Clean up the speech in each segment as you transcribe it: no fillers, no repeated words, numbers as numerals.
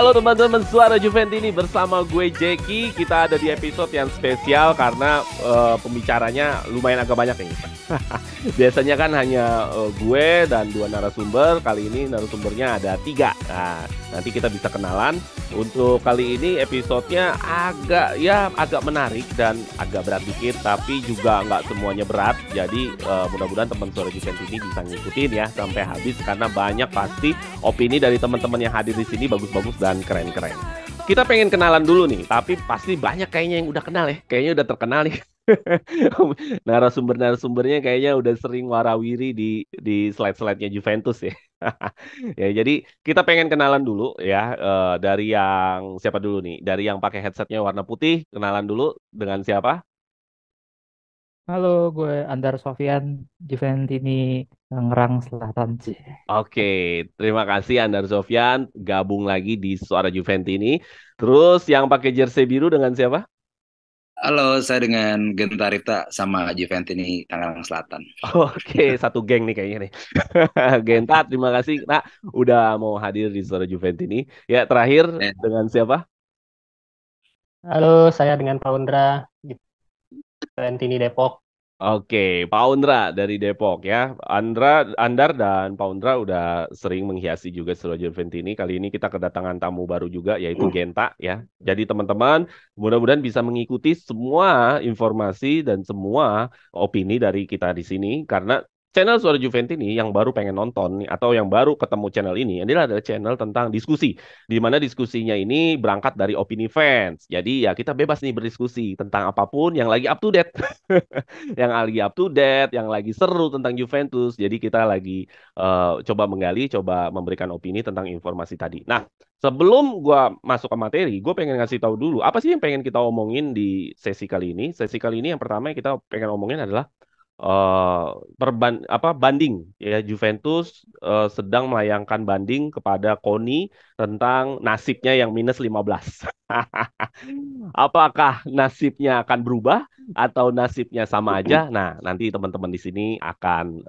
Halo teman-teman Suara Juventini bersama gue Jeki. Kita ada di episode yang spesial karena pembicaranya lumayan agak banyak nih. Biasanya kan hanya gue dan dua narasumber. Kali ini narasumbernya ada 3. Nah, nanti kita bisa kenalan. Untuk kali ini episodenya agak menarik dan agak berat dikit, tapi juga nggak semuanya berat. Jadi mudah-mudahan teman Suara Juventini bisa ngikutin ya sampai habis karena banyak pasti opini dari teman-teman yang hadir di sini bagus-bagus dan keren-keren. Kita pengen kenalan dulu nih, tapi pasti banyak kayaknya yang udah kenal ya. Kayaknya udah terkenal nih. Narasumber-narasumbernya kayaknya udah sering warawiri di slide-slide-nya Juventus ya. Ya, jadi kita pengen kenalan dulu ya, dari yang siapa dulu nih? Dari yang pakai headsetnya warna putih, kenalan dulu dengan siapa? Halo, gue Andar Sofyan, Juventini Tangerang Selatan sih. Oke, terima kasih Andar Sofyan gabung lagi di Suara Juventini. Terus yang pakai jersey biru dengan siapa? Halo, saya dengan Genta Rita sama Juventini Tangerang Selatan. Oke, satu geng nih kayaknya nih. Genta, terima kasih Nak udah mau hadir di Suara Juventini. Ya, terakhir Eh, dengan siapa? Halo, saya dengan Paundra di Valentini Depok. Oke, Paundra dari Depok ya. Andar dan Paundra udah sering menghiasi juga Suara Juventini. Kali ini kita kedatangan tamu baru juga yaitu Genta ya. Jadi teman-teman mudah-mudahan bisa mengikuti semua informasi dan semua opini dari kita di sini karena channel Suara Juventini yang baru pengen nonton nih, atau yang baru ketemu channel ini adalah channel tentang diskusi di mana diskusinya ini berangkat dari opini fans. Jadi ya kita bebas nih berdiskusi tentang apapun yang lagi up to date. Yang lagi up to date, yang lagi seru tentang Juventus. Jadi kita lagi coba menggali, coba memberikan opini tentang informasi tadi. Nah, sebelum gua masuk ke materi, gue pengen ngasih tahu dulu apa sih yang pengen kita omongin di sesi kali ini. Sesi kali ini yang pertama yang kita pengen omongin adalah eh banding ya Juventus sedang melayangkan banding kepada KONI tentang nasibnya yang minus 15. Apakah nasibnya akan berubah atau nasibnya sama aja? Nah, nanti teman-teman di sini akan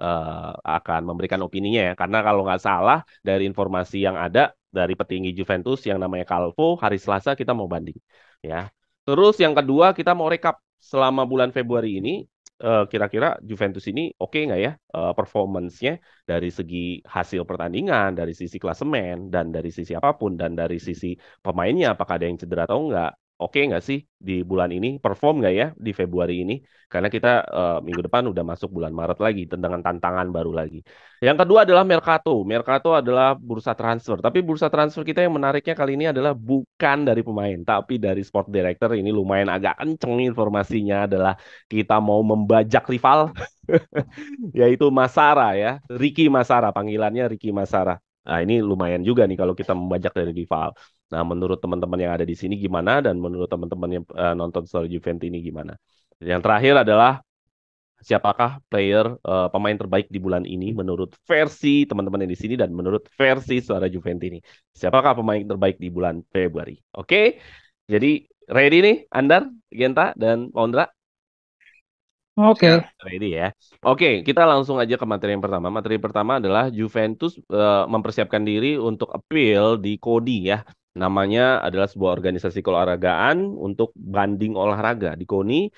memberikan opininya ya. Karena kalau nggak salah dari informasi yang ada dari petinggi Juventus yang namanya Calvo, hari Selasa kita mau banding ya. Terus yang kedua kita mau rekap selama bulan Februari ini kira-kira Juventus ini oke nggak ya performance-nya dari segi hasil pertandingan, dari sisi klasemen, dan dari sisi apapun, dan dari sisi pemainnya apakah ada yang cedera atau enggak. Oke nggak sih di bulan ini, perform nggak ya di Februari ini? Karena kita minggu depan udah masuk bulan Maret lagi, dengan tantangan baru lagi. Yang kedua adalah Mercato. Mercato adalah bursa transfer. Tapi bursa transfer kita yang menariknya kali ini adalah bukan dari pemain, tapi dari sport director. Ini lumayan agak kenceng informasinya adalah kita mau membajak rival, yaitu Masara ya. Ricky Masara, panggilannya Ricky Masara. Nah, ini lumayan juga nih kalau kita membajak dari rival. Nah, menurut teman-teman yang ada di sini gimana? Dan menurut teman-teman yang nonton Story Juventus ini gimana? Yang terakhir adalah siapakah pemain terbaik di bulan ini menurut versi teman-teman yang di sini dan menurut versi Suara Juventus ini. Siapakah pemain terbaik di bulan Februari? Oke. Jadi ready nih Andar, Genta dan Paundra? Oke, siap. Ready ya. Oke, kita langsung aja ke materi yang pertama. Materi pertama adalah Juventus mempersiapkan diri untuk appeal di CODI ya. Namanya adalah sebuah organisasi keolahragaan untuk banding olahraga di KONI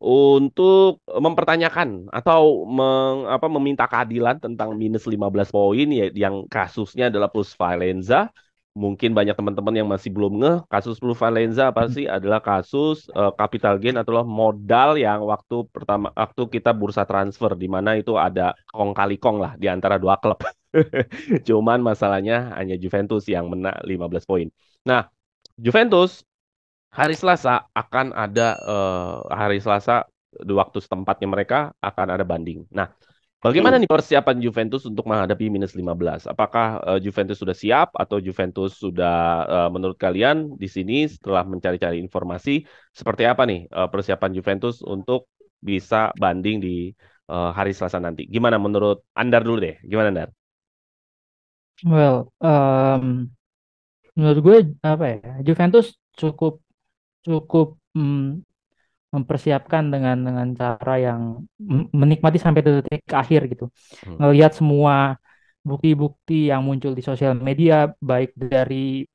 untuk mempertanyakan atau meminta keadilan tentang minus 15 poin ya, yang kasusnya adalah plus Valenza. Mungkin banyak teman-teman yang masih belum ngeh kasus plus Valenza apa sih, adalah kasus capital gain atau modal yang waktu kita bursa transfer di mana itu ada kong kali kong lah di antara dua klub. Cuman masalahnya hanya Juventus yang menang 15 poin. Nah, Juventus hari Selasa akan ada hari Selasa di waktu setempatnya mereka akan ada banding. Nah, bagaimana nih persiapan Juventus untuk menghadapi minus 15? Apakah Juventus sudah siap atau Juventus sudah menurut kalian di sini setelah mencari-cari informasi seperti apa nih persiapan Juventus untuk bisa banding di hari Selasa nanti? Gimana menurut Andar dulu deh? Gimana Andar? well, menurut gue apa ya, Juventus cukup cukup mempersiapkan dengan cara yang menikmati sampai detik akhir gitu. Hmm. Ngelihat semua bukti-bukti yang muncul di sosial media, baik dari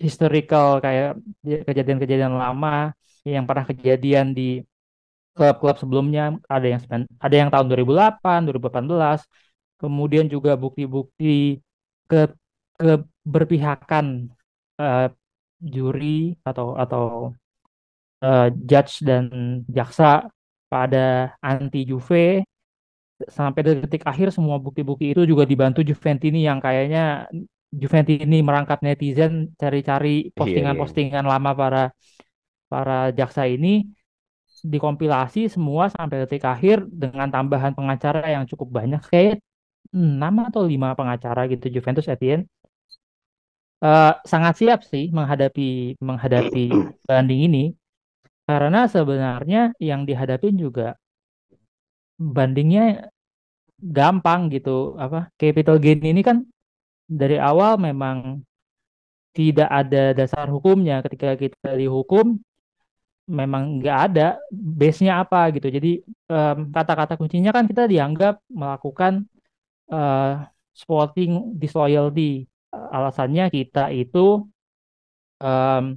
historical kayak kejadian-kejadian lama yang pernah kejadian di klub-klub sebelumnya, ada yang tahun 2008, 2018. Kemudian juga bukti-bukti ke keberpihakan eh, juri atau judge dan jaksa pada anti Juve. Sampai detik akhir semua bukti-bukti itu juga dibantu Juventini yang kayaknya Juventini merangkap netizen cari-cari Iya, iya. postingan-postingan lama para para jaksa ini, dikompilasi semua sampai detik akhir dengan tambahan pengacara yang cukup banyak, kayak 6 atau 5 pengacara gitu Juventus at the end. Sangat siap sih menghadapi banding ini, karena sebenarnya yang dihadapin juga bandingnya gampang gitu. Capital gain ini kan dari awal memang tidak ada dasar hukumnya. Ketika kita dihukum memang nggak ada base-nya apa gitu. Jadi kata-kata kuncinya kan kita dianggap melakukan sporting disloyalty. Alasannya kita itu em,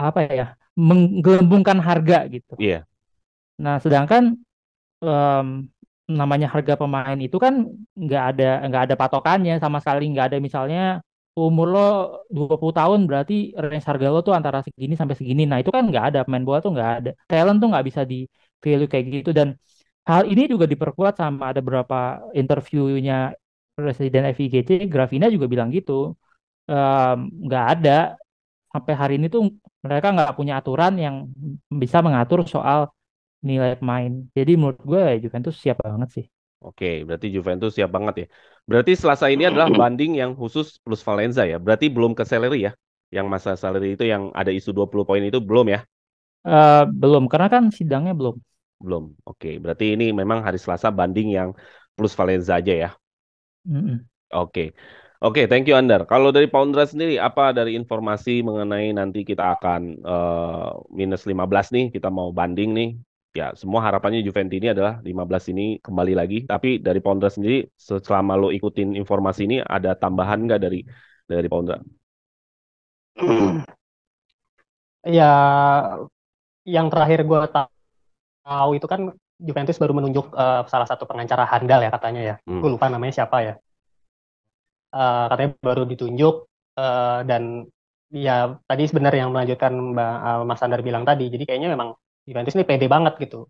apa ya, menggelembungkan harga gitu. Iya. Nah, sedangkan em, namanya harga pemain itu kan nggak ada patokannya sama sekali, nggak ada misalnya umur lo 20 tahun berarti range harga lo tuh antara segini sampai segini. Nah, itu kan nggak ada, pemain bola tuh nggak ada. Talent tuh nggak bisa di value kayak gitu, dan hal ini juga diperkuat sama ada beberapa interviewnya Presiden FIGC, Gravina juga bilang gitu. Nggak ada sampai hari ini tuh, mereka nggak punya aturan yang bisa mengatur soal nilai pemain. Jadi menurut gue Juventus siap banget sih. Oke, berarti Juventus siap banget ya. Berarti Selasa ini adalah banding yang khusus plus Valenza ya. Berarti belum ke salary ya. Yang masa salary itu yang ada isu 20 poin itu belum ya? Belum, karena kan sidangnya belum. Belum. Oke, berarti ini memang hari Selasa banding yang plus Valenza aja ya. Mm-mm. Oke. Oke, thank you Andar. Kalau dari Poundra sendiri, apa dari informasi mengenai nanti kita akan minus 15 nih, kita mau banding nih. Ya, semua harapannya Juventus ini adalah 15 ini kembali lagi. Tapi dari Poundra sendiri, selama lo ikutin informasi ini, ada tambahan nggak dari Poundra? Ya, yang terakhir gue tahu itu kan Juventus baru menunjuk salah satu pengacara handal ya katanya ya. Gue lupa namanya siapa ya. Katanya baru ditunjuk dan ya tadi sebenarnya yang melanjutkan Mas Andar bilang tadi. Jadi kayaknya memang Juventus ini pede banget gitu.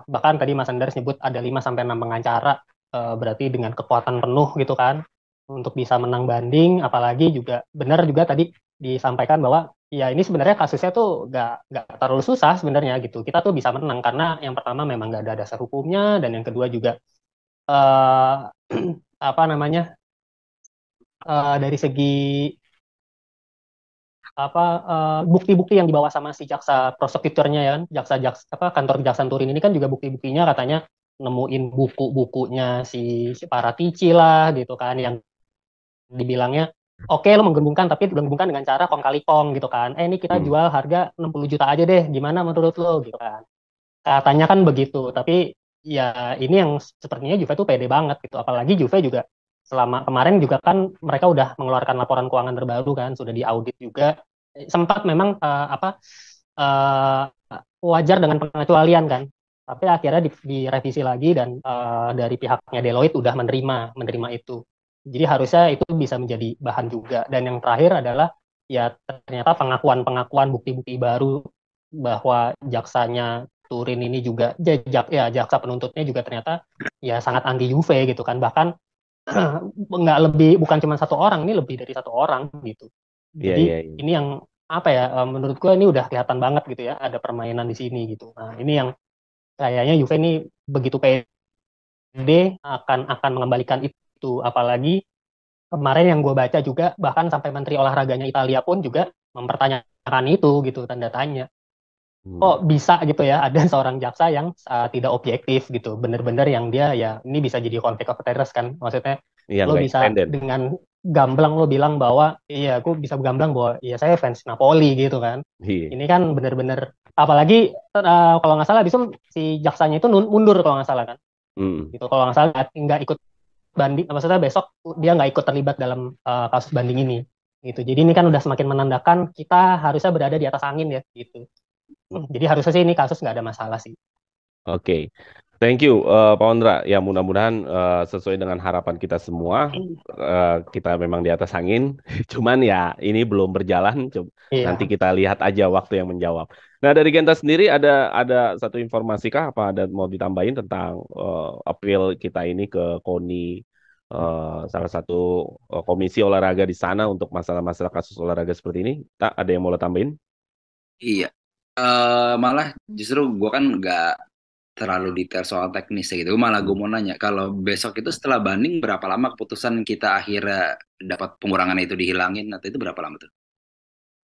Bahkan tadi Mas Andar sebut ada 5-6 pengacara, berarti dengan kekuatan penuh gitu kan untuk bisa menang banding. Apalagi juga benar juga tadi disampaikan bahwa ya ini sebenarnya kasusnya tuh nggak terlalu susah sebenarnya gitu. Kita tuh bisa menang karena yang pertama memang nggak ada dasar hukumnya, dan yang kedua juga apa namanya, dari segi bukti-bukti yang dibawa sama si jaksa prosekutornya ya kan, kantor kejaksaan Turin ini kan juga bukti-buktinya katanya nemuin buku-bukunya si Paratici lah gitu kan, yang dibilangnya oke lo menggembungkan tapi menggembungkan dengan cara kong kali kong gitu kan, ini kita jual harga 60 juta aja deh, gimana menurut lo gitu kan, katanya kan begitu. Tapi ya ini yang sepertinya Juve tuh pede banget gitu, apalagi Juve juga selama kemarin juga kan mereka udah mengeluarkan laporan keuangan terbaru kan, sudah diaudit juga, sempat memang wajar dengan pengecualian kan, tapi akhirnya direvisi lagi dan dari pihaknya Deloitte udah menerima itu. Jadi harusnya itu bisa menjadi bahan juga. Dan yang terakhir adalah ya ternyata pengakuan bukti-bukti baru bahwa jaksanya Turin ini juga jaksa penuntutnya juga ternyata ya sangat anti Juve gitu kan, bahkan bukan cuma satu orang, ini lebih dari satu orang gitu. Jadi ini yang apa ya, menurut gue ini udah kelihatan banget gitu ya, ada permainan di sini gitu. Nah ini yang kayaknya Juve ini begitu pede akan mengembalikan itu, apalagi kemarin yang gue baca juga bahkan sampai Menteri Olahraganya Italia pun juga mempertanyakan itu gitu, tanda tanya. Kok bisa gitu ya ada seorang jaksa yang tidak objektif gitu, bener-bener yang dia ya ini bisa jadi konflik of interest kan, maksudnya lo bisa dengan gamblang lo bilang bahwa iya aku bisa gamblang bahwa iya saya fans Napoli gitu kan. Ini kan bener-bener, apalagi kalau nggak salah abis itu si jaksanya itu mundur kalau nggak salah kan, gitu kalau nggak salah nggak ikut banding, maksudnya besok dia nggak ikut terlibat dalam kasus banding ini gitu. Jadi ini kan udah semakin menandakan kita harusnya berada di atas angin ya gitu. Jadi harusnya sih ini kasus nggak ada masalah sih. Oke, thank you Pak Ondra. Ya mudah-mudahan sesuai dengan harapan kita semua, kita memang di atas angin. Cuman ya ini belum berjalan. Nanti Iya. kita lihat aja waktu yang menjawab. Nah dari Genta sendiri ada satu informasi kah? Apa ada mau ditambahin tentang appeal kita ini ke KONI, salah satu komisi olahraga di sana untuk masalah-masalah kasus olahraga seperti ini? Tak ada yang mau lo tambahin? Iya. Malah justru gue kan nggak terlalu detail soal teknisnya gitu. Malah gue mau nanya, kalau besok itu setelah banding berapa lama keputusan kita akhirnya dapat pengurangan itu dihilangin atau itu berapa lama tuh?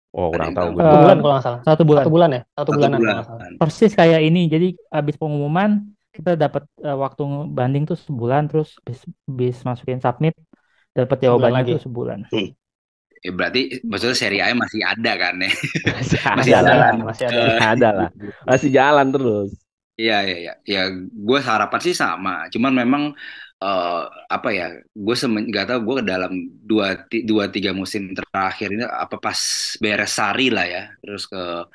Oh, Ada kurang yang tahu tahu? gue. 1 bulan kalau nggak salah. 1 bulan. 1 bulan ya? 1 Satu bulanan kalau bulan. nggak salah. Persis kayak ini. Jadi habis pengumuman kita dapat waktu banding tuh sebulan, terus bis masukin submit dapat Sebulan jawabannya lagi. tuh sebulan. Ya, berarti maksudnya seri A masih ada kan ya? Masih Masih ada lah. jalan. Masih ada. Ada lah. Masih jalan terus. Iya, iya, iya. Ya, gue harapan sih sama. Cuman memang apa ya? Gue nggak tahu. Gue dalam dua tiga musim terakhir ini apa pas beres Sari lah ya, terus ke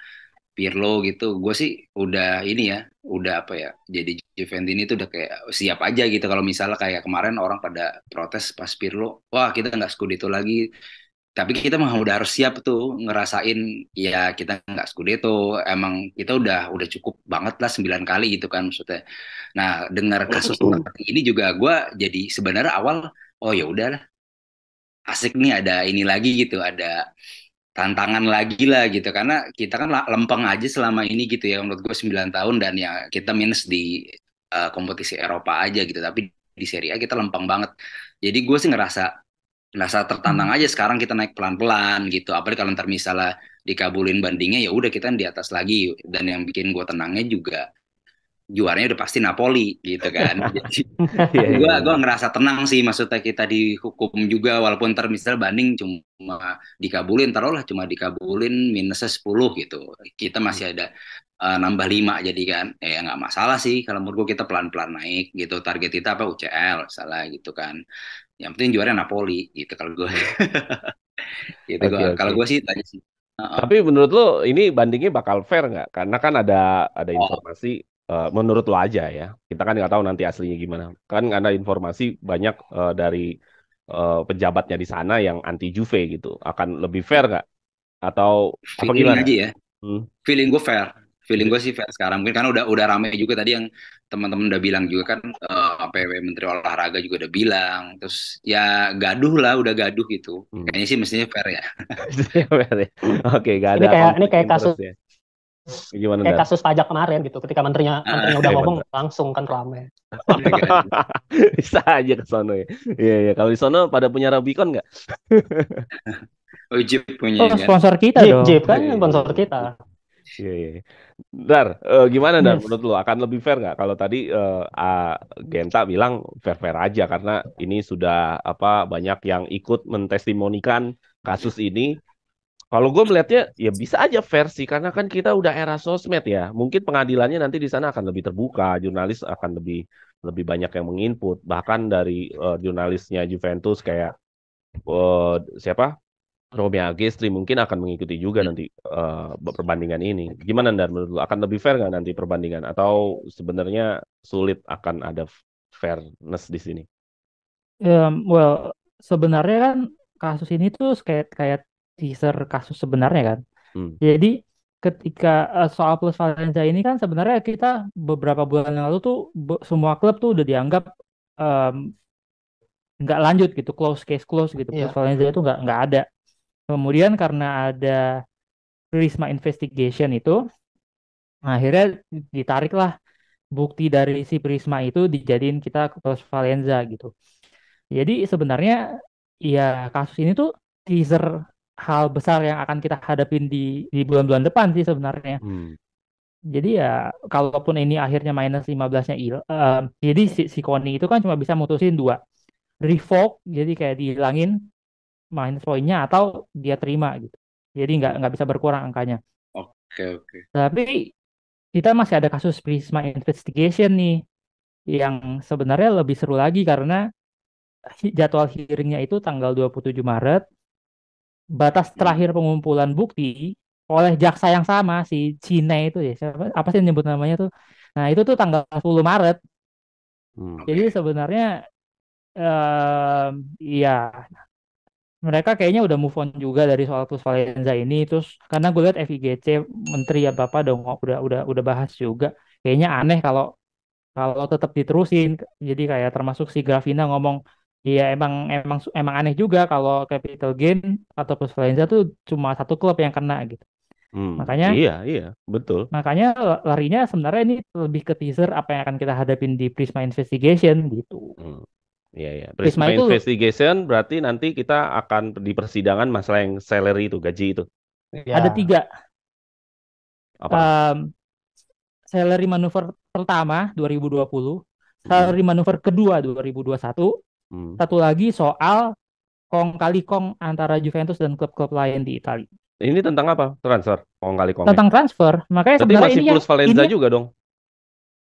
Pirlo gitu. Gue sih udah ini ya, udah apa ya? Jadi Juventini itu udah kayak siap aja gitu. Kalau misalnya kayak kemarin orang pada protes pas Pirlo, wah kita nggak Scudetto lagi. Tapi kita mah udah harus siap tuh ngerasain ya kita nggak Scudetto, emang kita udah cukup banget lah 9 kali gitu kan maksudnya. Nah dengar kasus seperti ini juga gue jadi sebenarnya awal oh ya udahlah asik nih ada ini lagi gitu, ada tantangan lagi lah gitu karena kita kan lempeng aja selama ini gitu ya menurut gue 9 tahun dan ya kita minus di kompetisi Eropa aja gitu tapi di Serie A kita lempeng banget. Jadi gue sih ngerasa tertantang aja sekarang kita naik pelan-pelan gitu. Apalagi kalau ntar misalnya dikabulin bandingnya ya udah kita di atas lagi dan yang bikin gue tenangnya juga juaranya udah pasti Napoli gitu kan. Jadi gue ngerasa tenang sih maksudnya kita dihukum juga walaupun ntar misalnya banding cuma dikabulin taruhlah cuma dikabulin minusnya 10 gitu. Kita masih ada nambah 5 jadi kan ya nggak masalah sih kalau menurut gue kita pelan-pelan naik gitu. Target kita apa UCL salah gitu kan. Yang penting juara Napoli gitu kalau gue. Gitu kalau gue sih tanya sih. Tapi menurut lo ini bandingnya bakal fair nggak? Karena kan ada informasi menurut lo aja ya. Kita kan nggak tahu nanti aslinya gimana. Kan ada informasi banyak dari pejabatnya di sana yang anti Juve gitu. Akan lebih fair nggak? Atau apa Feeling gimana? aja ya. Feeling gue fair. Feeling gue sih fair sekarang. Mungkin karena udah ramai juga tadi yang teman-teman udah bilang juga kan PW Menteri Olahraga juga udah bilang. Terus ya gaduh lah, udah gaduh gitu. Kayaknya sih mestinya fair ya. Oke, gak ada Ini kayak kasus ya. Gimana, kayak kasus pajak kemarin gitu. Ketika menterinya udah ngomong langsung kan rame. Bisa aja ke sono ya. Iya, kalau di sono pada punya Rubicon nggak? Oh, Jeep punya kan. Sponsor kita dong. Jeep kan sponsor kita. Iya. Dar, gimana Dar? Menurut lo akan lebih fair nggak? Kalau tadi Genta bilang fair-fair aja karena ini sudah banyak yang ikut mentestimonikan kasus ini. Kalau gue melihatnya ya bisa aja fair sih karena kan kita udah era sosmed ya. Mungkin pengadilannya nanti di sana akan lebih terbuka, jurnalis akan lebih banyak yang menginput. Bahkan dari jurnalisnya Juventus kayak siapa? Romy Agestri mungkin akan mengikuti juga nanti perbandingan ini. Gimana Ndar menurut lu? Akan lebih fair nggak nanti perbandingan? Atau sebenarnya sulit akan ada fairness di sini? Well, sebenarnya kan kasus ini tuh kayak teaser kasus sebenarnya kan. Jadi ketika soal Plus Valencia ini kan sebenarnya kita beberapa bulan yang lalu tuh semua klub tuh udah dianggap nggak lanjut gitu, close gitu. Plus Valencia itu nggak ada. Kemudian karena ada Prisma Investigation itu, akhirnya ditariklah bukti dari si Prisma itu dijadiin kita Plus Valencia gitu. Jadi sebenarnya ya kasus ini tuh teaser hal besar yang akan kita hadapin di bulan-bulan depan sih sebenarnya. Jadi ya kalaupun ini akhirnya minus 15-nya jadi si KONI itu kan cuma bisa mutusin 2. Revoke, jadi kayak dihilangin minus poinnya atau dia terima gitu. Jadi nggak bisa berkurang angkanya. Oke. Tapi kita masih ada kasus Prisma Investigation nih yang sebenarnya lebih seru lagi karena jadwal hearingnya itu tanggal 27 Maret batas terakhir pengumpulan bukti oleh jaksa yang sama si Cina itu ya, apa sih nyebut namanya tuh. Nah, itu tuh tanggal 10 Maret. Jadi Oke. sebenarnya ya mereka kayaknya udah move on juga dari soal Plus Valenza ini. Terus karena gue lihat FIGC Menteri ya Bapak udah bahas juga. Kayaknya aneh kalau kalau tetap diterusin. Jadi kayak termasuk si Gravina ngomong, iya emang aneh juga kalau capital gain atau Plus Valenza tuh cuma satu klub yang kena gitu. Makanya Iya, iya, betul. makanya larinya sebenarnya ini lebih ke teaser apa yang akan kita hadapin di Prisma Investigation gitu. Iya, iya. Prisma Prisma itu Investigation berarti nanti kita akan di persidangan masalah yang salary itu, gaji itu. ada Ya, 3. Apa? Salary manuver pertama 2020, Mm, salary manuver kedua 2021, mm. satu lagi soal kong kali kong antara Juventus dan klub-klub lain di Italia. Ini tentang apa? Transfer, kong kali kongnya. Tentang transfer, makanya Berarti sebenarnya masih plus ini Valenza juga dong.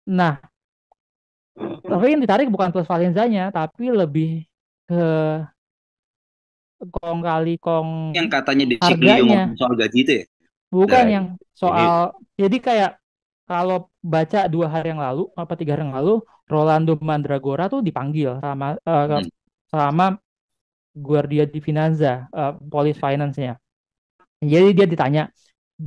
nah, tapi yang ditarik bukan plus Valenzanya, tapi lebih ke kong kali kong Yang katanya di Ciglio harganya, ngomong soal gaji itu ya? bukan Nah, yang ini soal. Jadi kayak kalau baca 2 hari yang lalu apa 3 hari yang lalu, Rolando Mandragora tuh dipanggil Hmm. sama Guardia di Finanza, Police Finance-nya. Jadi dia ditanya,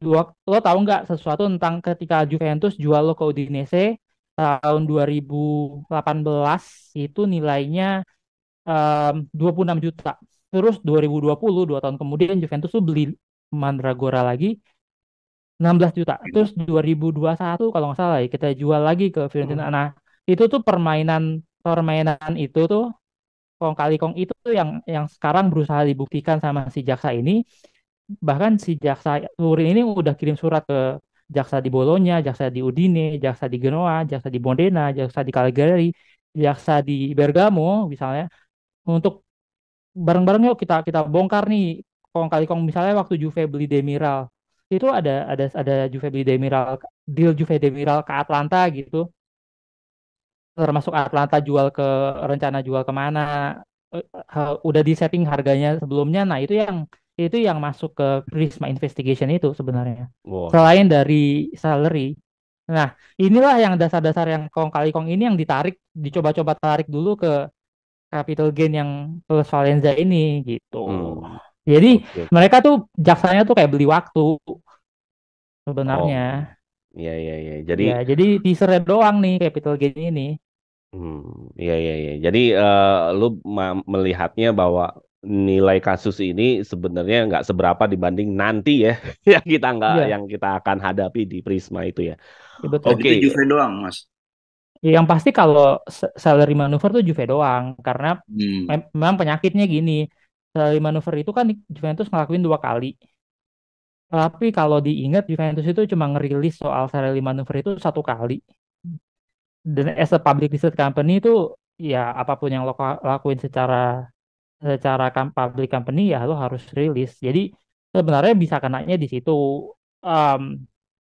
lo tahu nggak sesuatu tentang ketika Juventus jual lo ke Udinese tahun 2018 itu nilainya 26 juta. Terus 2020, 2 tahun kemudian Juventus tuh beli Mandragora lagi 16 juta. Terus 2021 kalau nggak salah ya, kita jual lagi ke Fiorentina. Nah, itu tuh permainan permainan itu tuh kong kali kong itu tuh yang sekarang berusaha dibuktikan sama si jaksa ini. Bahkan si jaksa Turin ini udah kirim surat ke jaksa di Bologna, jaksa di Udine, jaksa di Genoa, jaksa di Modena, jaksa di Cagliari, jaksa di Bergamo misalnya, untuk bareng-bareng yuk kita kita bongkar nih kong kali kong. Misalnya waktu Juve beli Demiral itu ada Juve beli Demiral, deal Juve Demiral ke Atlanta gitu, termasuk Atlanta jual ke, rencana jual kemana, udah di setting harganya sebelumnya. Nah, itu yang masuk ke Prisma Investigation itu sebenarnya, wah, selain dari salary. Nah, inilah yang dasar-dasar yang kong kali kong ini yang dicoba-coba tarik dulu ke capital gain yang plus Valenza ini gitu. hmm, Jadi oke, oke. mereka tuh jaksanya tuh kayak beli waktu sebenarnya. Oh, iya, iya, iya. Jadi, Ya, jadi teasernya doang nih capital gain ini. iya, iya, iya. Jadi, lu melihatnya bahwa nilai kasus ini sebenarnya nggak seberapa dibanding nanti ya, Iya, yang kita akan hadapi di Prisma itu ya. ya betul. Dan Oke, itu Juve doang, Mas. Ya, yang pasti kalau salary manuver tuh Juve doang, karena Hmm. memang penyakitnya gini, salary manuver itu kan Juventus ngelakuin 2 kali. Tapi kalau diingat Juventus itu cuma ngerilis soal salary manuver itu 1 kali. Dan as a public listed company itu ya apapun yang lo lakuin secara secara public company ya lo harus rilis. Jadi sebenarnya bisa kenanya di situ. Um,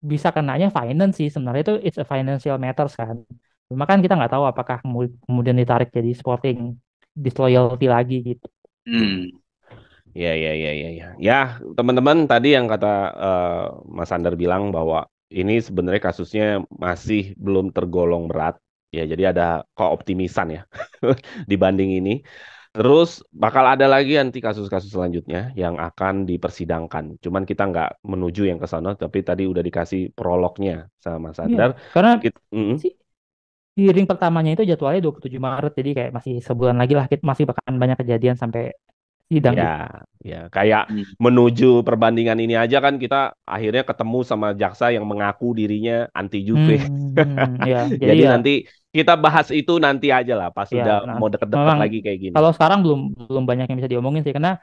Bisa kenanya finance sih sebenarnya, itu it's a financial matters kan. Cuma kan kita nggak tahu apakah kemudian ditarik jadi sporting disloyalty lagi gitu. Hmm. ya, ya, ya, ya, ya. Ya, teman-teman tadi yang kata Mas Andar bilang bahwa ini sebenarnya kasusnya masih belum tergolong berat. Ya, jadi ada keoptimisan ya dibanding ini. Terus bakal ada lagi nanti kasus-kasus selanjutnya yang akan dipersidangkan. Cuman kita nggak menuju yang ke sana, tapi tadi udah dikasih prolognya sama Mas Iya, Andar. karena Mm, si hearing pertamanya itu jadwalnya 27 Maret, jadi kayak masih sebulan lagi lah, masih bakalan banyak kejadian sampai sidang ya, gitu. ya, kayak Hmm. menuju perbandingan ini aja kan kita akhirnya ketemu sama jaksa yang mengaku dirinya anti Juve. Ya, jadi Jadi ya, nanti kita bahas itu nanti aja lah, pas ya, sudah nah, mau deket-deket memang lagi kayak gini. kalau sekarang belum belum banyak yang bisa diomongin sih, karena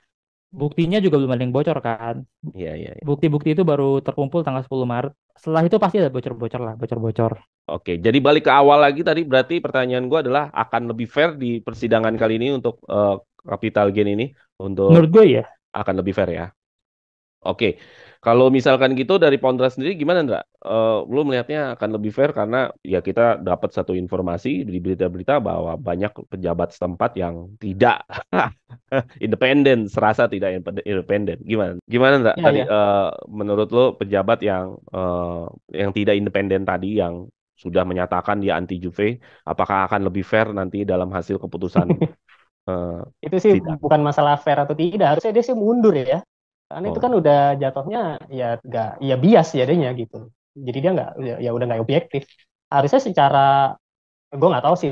buktinya juga belum ada yang bocor kan. Iya, iya, iya. Bukti-bukti itu baru terkumpul tanggal 10 Maret. Setelah itu pasti ada bocor-bocor lah, bocor-bocor. Oke, jadi balik ke awal lagi tadi berarti pertanyaan gue adalah akan lebih fair di persidangan kali ini untuk capital gain ini untuk Menurut gue ya. akan lebih fair ya. Oke, Kalau misalkan gitu dari Pondra sendiri gimana, Ndra? Lu melihatnya akan lebih fair karena ya kita dapat satu informasi di berita-berita bahwa banyak pejabat setempat yang tidak independen, serasa tidak independen. Gimana? Gimana, Ndra? Ya, Tadi ya. menurut lo pejabat yang tidak independen tadi yang sudah menyatakan dia anti Juve, apakah akan lebih fair nanti dalam hasil keputusan Itu sih sidang? bukan masalah fair atau tidak, harusnya dia sih mundur ya. Karena itu kan Oh, udah jatuhnya ya nggak ya bias jadinya gitu. Jadi dia nggak ya udah nggak objektif. Harusnya secara gue nggak tahu sih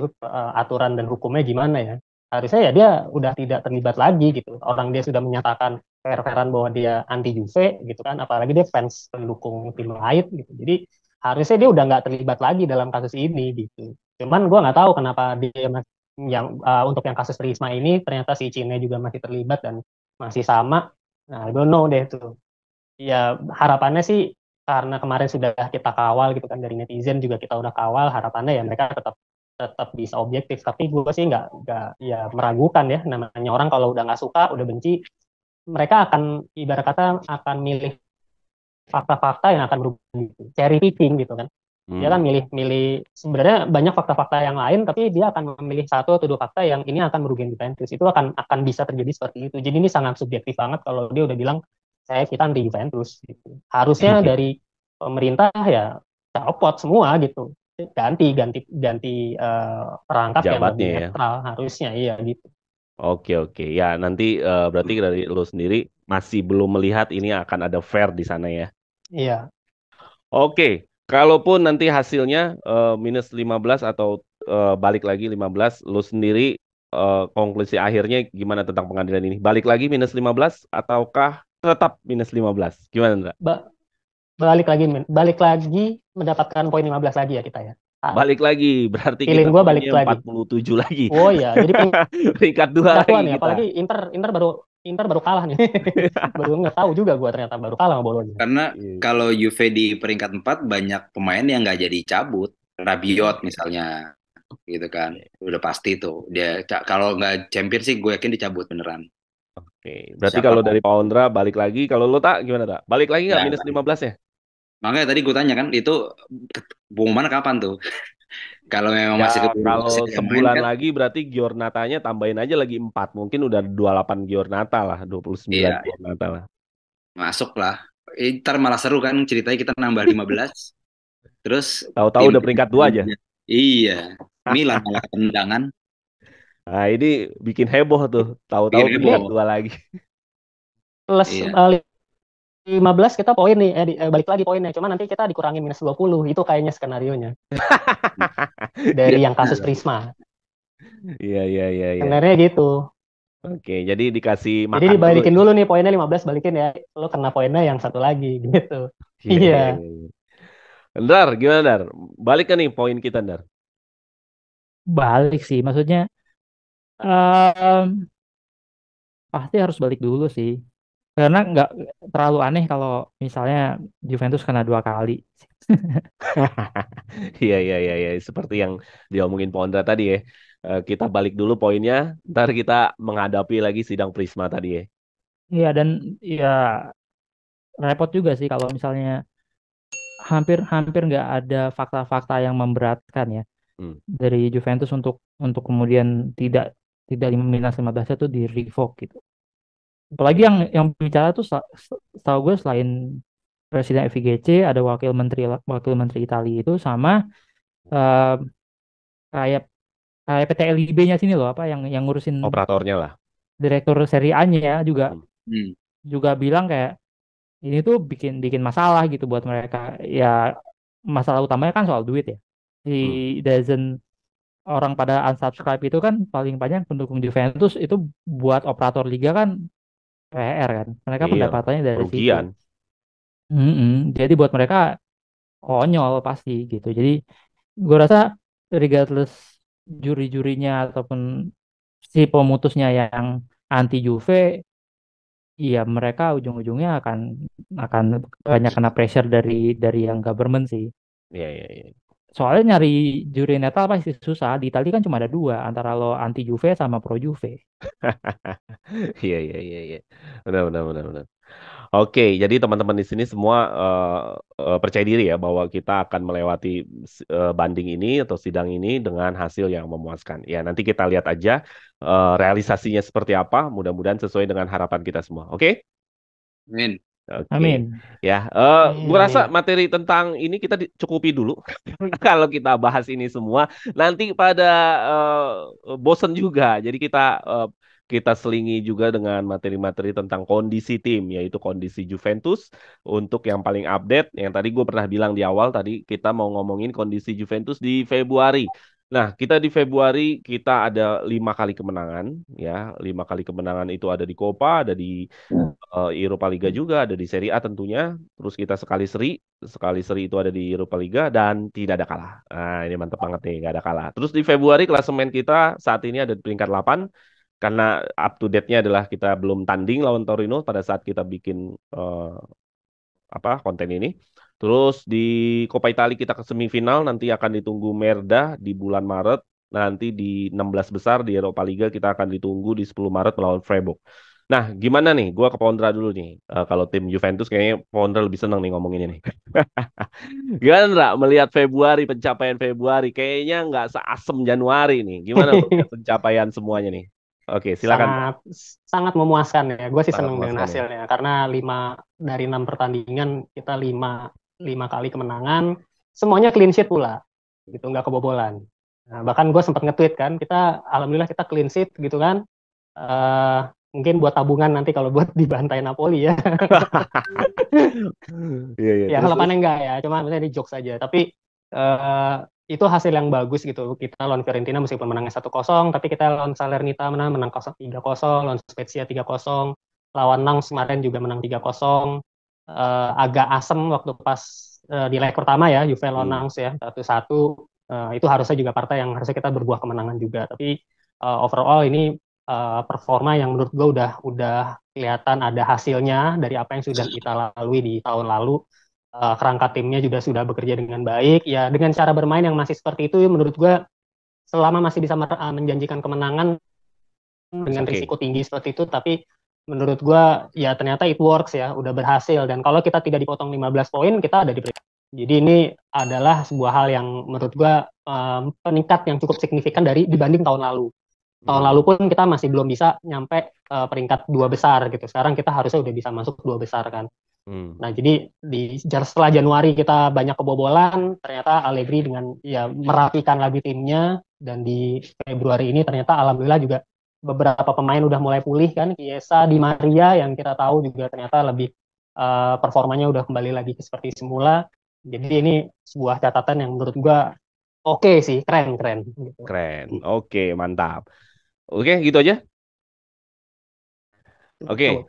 aturan dan hukumnya gimana ya. Harusnya ya dia udah tidak terlibat lagi gitu. Orang dia sudah menyatakan fair-fairan bahwa dia anti Juve gitu kan, apalagi dia fans pendukung tim lain gitu. Jadi harusnya dia udah nggak terlibat lagi dalam kasus ini gitu. Cuman gue nggak tahu kenapa dia yang untuk yang kasus Risma ini ternyata si Cine juga masih terlibat dan masih sama. Nah, I don't know deh tuh. Ya harapannya sih karena kemarin sudah kita kawal gitu kan dari netizen juga kita udah kawal, harapannya ya mereka tetap tetap bisa objektif. Tapi gue sih nggak ya meragukan ya, namanya orang kalau udah nggak suka udah benci, mereka akan ibarat kata akan milih fakta-fakta yang akan berubah gitu, cherry picking gitu kan. Dia kan milih sebenarnya banyak fakta-fakta yang lain, tapi dia akan memilih satu atau dua fakta yang ini akan merugikan Juventus. Itu akan bisa terjadi seperti itu. Jadi ini sangat subjektif banget kalau dia udah bilang kita anti Juventus gitu. Harusnya dari pemerintah ya copot semua gitu. Ganti ganti ganti perangkap yang lebih jabatnya ya. netral harusnya iya gitu. Oke, oke. Ya, nanti berarti dari lo sendiri masih belum melihat ini akan ada fair di sana ya. Iya. Oke, kalaupun nanti hasilnya minus 15 atau balik lagi 15, lo sendiri konklusi akhirnya gimana tentang pengadilan ini? Balik lagi minus 15 ataukah tetap minus 15? Gimana, Ndra? Ba- balik lagi mendapatkan poin 15 lagi ya kita ya. Balik lagi, berarti kita Feeling gue balik poinnya lagi. 47 lagi. Oh iya, jadi Peringkat 2 lagi nih, kita. apalagi Inter baru kalah nih. Baru nggak tahu juga gue ternyata baru kalah sama Bologna. Karena kalau Juve di peringkat 4 banyak pemain yang nggak jadi cabut. Rabiot misalnya, gitu kan. Udah pasti tuh. Dia kalau nggak champion sih gue yakin dicabut beneran. Oke, berarti Siapa kalau tahu. dari Paundra balik lagi, kalau lo tak gimana tak? Balik lagi nggak Ya, minus 15 ya? makanya tadi gue tanya kan, itu pengumuman kapan tuh? Kalau memang masih Ya, keburu kalau wasit yang main sebulan kan, lagi berarti Giornatanya tambahin aja lagi 4. Mungkin udah 28 Giornata lah, 29 iya Giornata lah. masuk lah. Ntar malah seru kan ceritanya kita nambah 15. Terus Tahu-tahu tim udah peringkat 2 aja. iya, Milan malah ketendangan. Nah, ini bikin heboh tuh. Tahu-tahu Bikin peringkat heboh. 2 lagi. Plus Iya. 15 kita poin nih, balik lagi poinnya. Cuma nanti kita dikurangin minus 20. Itu kayaknya skenarionya. Dari yang kasus Prisma. Iya, iya, iya, iya. Sebenarnya gitu. Oke, jadi dikasih Jadi makan dibalikin dulu. dulu nih poinnya 15, balikin ya. Lo kena poinnya yang satu lagi gitu. Iya, Iya. iya, iya. Ndar, gimana Ndar? Balik kan nih poin kita Ndar? Balik sih, maksudnya em, pasti harus balik dulu sih. Karena nggak terlalu aneh kalau misalnya Juventus kena 2 kali. Iya, iya, iya, iya. Seperti yang diomongin Pondra tadi ya. Kita balik dulu poinnya, ntar kita menghadapi lagi sidang Prisma tadi ya. Iya, dan ya repot juga sih kalau misalnya hampir nggak ada fakta-fakta yang memberatkan ya Hmm. dari Juventus untuk kemudian tidak tidak minus 15 itu di revoke gitu. Apalagi yang bicara tuh setahu gue selain Presiden FIGC ada wakil menteri Italia itu sama eh, kayak kayak PT LIB-nya sini loh, apa yang ngurusin Operatornya lah. direktur Serie A-nya ya juga Hmm. juga bilang kayak ini tuh bikin bikin masalah gitu buat mereka. Ya masalah utamanya kan soal duit ya. Si doesn't orang pada unsubscribe itu kan paling banyak pendukung Juventus itu buat operator liga kan PR kan. Mereka Iya, pendapatannya dari situ. kerugian. Jadi buat mereka konyol pasti gitu. Jadi gue rasa regardless juri-jurinya ataupun si pemutusnya yang anti Juve, ya mereka ujung-ujungnya akan banyak kena pressure dari yang government sih. Iya, iya, iya. Soalnya nyari juri netral pasti susah. Di Italia kan cuma ada dua, antara lo anti Juve sama pro Juve. Iya, iya, iya, iya. Benar, benar, benar, benar. Oke, jadi teman-teman di sini semua percaya diri ya bahwa kita akan melewati banding ini atau sidang ini dengan hasil yang memuaskan. Ya, nanti kita lihat aja realisasinya seperti apa. Mudah-mudahan sesuai dengan harapan kita semua. Oke? Amin. Oke, Amin. ya. Amin, Gue rasa amin. materi tentang ini kita cukupi dulu. Karena kalau kita bahas ini semua, nanti pada bosen juga. Jadi kita selingi juga dengan materi-materi tentang kondisi tim, yaitu kondisi Juventus untuk yang paling update. Yang tadi gue pernah bilang di awal, tadi kita mau ngomongin kondisi Juventus di Februari. Nah, kita di Februari kita ada 5 kali kemenangan, ya, 5 kali kemenangan itu ada di Copa, ada di Europa Liga juga, ada di Serie A tentunya. Terus kita sekali seri itu ada di Europa Liga dan tidak ada kalah. Nah, ini mantep banget nih, nggak ada kalah. Terus di Februari klasemen kita saat ini ada di peringkat 8 karena up to date-nya adalah kita belum tanding lawan Torino pada saat kita bikin konten ini. Terus di Coppa Italia kita ke semifinal, nanti akan ditunggu Merda di bulan Maret. Nanti di 16 besar di Eropa Liga kita akan ditunggu di 10 Maret melawan Freiburg. Nah, gimana nih? Gua ke Pondra dulu nih. Kalau tim Juventus kayaknya Pondra lebih seneng nih ngomongin ini. Gimana, Ndra, melihat Februari, pencapaian Februari? Kayaknya nggak seasem Januari nih. Gimana lu lihat pencapaian semuanya nih? Oke, silakan, Ndra. Sangat sangat memuaskan ya. Gue sih Sangat seneng dengan memuaskan ya. hasilnya karena 5 dari 6 pertandingan kita lima kali kemenangan, semuanya clean sheet pula, gitu nggak kebobolan. Nah, bahkan gue sempat nge-tweet kan, alhamdulillah kita clean sheet gitu kan. Eh mungkin buat tabungan nanti kalau buat dibantai Napoli ya. Iya, iya. Ya Terus, terus. harapannya enggak ya, cuma misalnya di jokes aja. Tapi itu hasil yang bagus gitu. Kita lawan Fiorentina meskipun menangnya 1-0, tapi kita lawan Salernitana menang 3-0, lawan Spezia 3-0, lawan Nantes kemarin juga menang 3-0. Agak asem waktu pas di leg pertama ya, Juve lawan Nantes ya 1-1. Itu harusnya juga partai yang harusnya kita berbuah kemenangan juga. Tapi overall ini performa yang menurut gue udah kelihatan ada hasilnya dari apa yang sudah kita lalui di tahun lalu. Kerangka timnya juga sudah bekerja dengan baik. Ya dengan cara bermain yang masih seperti itu, menurut gue selama masih bisa menjanjikan kemenangan dengan risiko tinggi seperti itu, tapi menurut gue ya ternyata it works ya, udah berhasil. Dan kalau kita tidak dipotong 15 poin, kita ada di peringkat. Jadi ini adalah sebuah hal yang menurut gue peningkat yang cukup signifikan dibanding tahun lalu. Tahun lalu pun kita masih belum bisa nyampe peringkat 2 besar gitu. Sekarang kita harusnya udah bisa masuk 2 besar kan. Nah, jadi setelah Januari kita banyak kebobolan, ternyata Allegri dengan ya merapikan lagi timnya, dan di Februari ini ternyata alhamdulillah juga beberapa pemain udah mulai pulih kan, Chiesa, Di Maria yang kita tahu juga ternyata lebih performanya udah kembali lagi seperti semula. Jadi ini sebuah catatan yang menurut gua oke sih, keren gitu. Keren. Oke, mantap. Oke, gitu aja. Oke,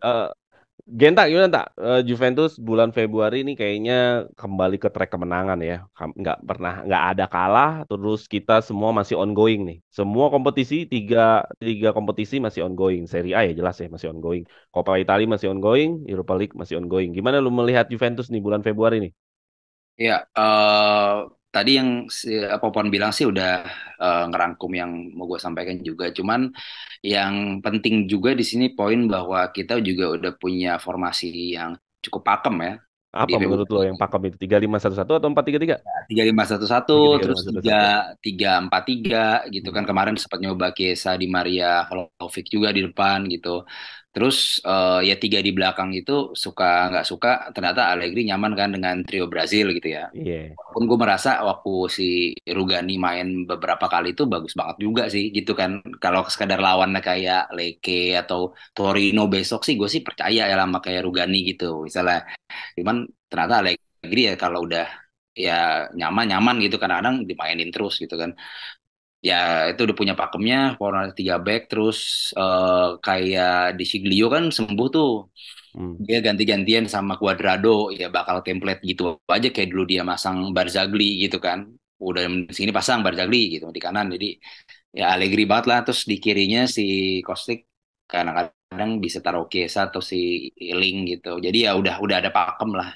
Genta, gimana tak? Juventus bulan Februari ini kayaknya kembali ke trek kemenangan ya. Nggak ada kalah. Terus kita semua masih ongoing nih. Semua kompetisi tiga kompetisi masih ongoing. Serie A ya jelas ya masih ongoing. Coppa Italia masih ongoing. Europa League masih ongoing. Gimana lu melihat Juventus nih bulan Februari nih? Ya, tadi yang si Popon bilang sih udah ngerangkum yang mau gue sampaikan juga. Cuman yang penting juga di sini poin bahwa kita juga udah punya formasi yang cukup pakem ya di Apa menurut lo Februari. yang pakem itu? 3-5-1-1 atau 4-3-3? 3-5-1-1, terus 3-5-1-1. 3-4-3 gitu kan. Kemarin sempat nyoba Chiesa, Di Maria, Vlahovic juga di depan gitu. Terus ya 3 di belakang itu suka nggak suka, ternyata Allegri nyaman kan dengan trio Brazil gitu ya. Iya. Walaupun gue merasa waktu si Rugani main beberapa kali itu bagus banget juga sih gitu kan. Kalau sekadar lawannya kayak Leke atau Torino besok sih gue sih percaya ya sama kayak Rugani gitu misalnya. Cuman ternyata Allegri ya kalau udah ya nyaman gitu, kadang-kadang dimainin terus gitu kan. Ya itu udah punya pakemnya, Fornal 3 back, terus kayak di Siglio kan sembuh tuh. Dia ganti-gantian sama Cuadrado, ya bakal template gitu aja kayak dulu dia masang Barzagli gitu kan. Udah di sini pasang Barzagli gitu di kanan, jadi ya Allegri banget lah. Terus di kirinya si Kostic kadang-kadang bisa taruh Chiesa atau si Link gitu. Jadi ya udah ada pakem lah.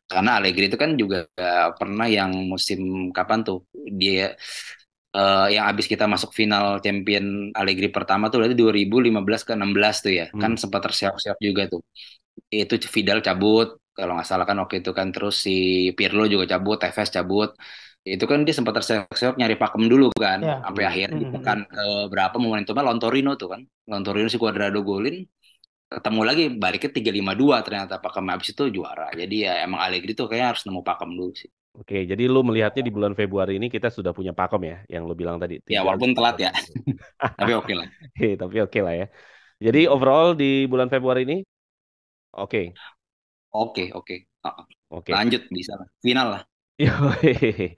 Karena Allegri itu kan juga pernah yang musim kapan tuh dia yang abis kita masuk final champion Allegri pertama tuh berarti 2015 ke 16 tuh ya. Kan sempat terseok-seok juga tuh. itu Vidal cabut kalau nggak salah kan waktu itu kan, terus si Pirlo juga cabut, Tevez cabut. Itu kan dia sempat terseok-seok nyari pakem dulu kan, Ya. sampai akhirnya di pekan berapa momentumnya lawan Torino tuh kan, lawan Torino si Cuadrado golin, ketemu lagi baliknya 3-5-2 ternyata pakem, habis itu juara. Jadi ya emang Allegri tuh kayaknya harus nemu pakem dulu sih. Oke, jadi lu melihatnya di bulan Februari ini kita sudah punya pakem ya, yang lu bilang tadi Ya tiga. walaupun telat ya, tapi oke lah. Tapi oke lah ya. Jadi overall di bulan Februari ini, oke, Oke, oke. oke. Lanjut bisa lah. Final lah. Yoi.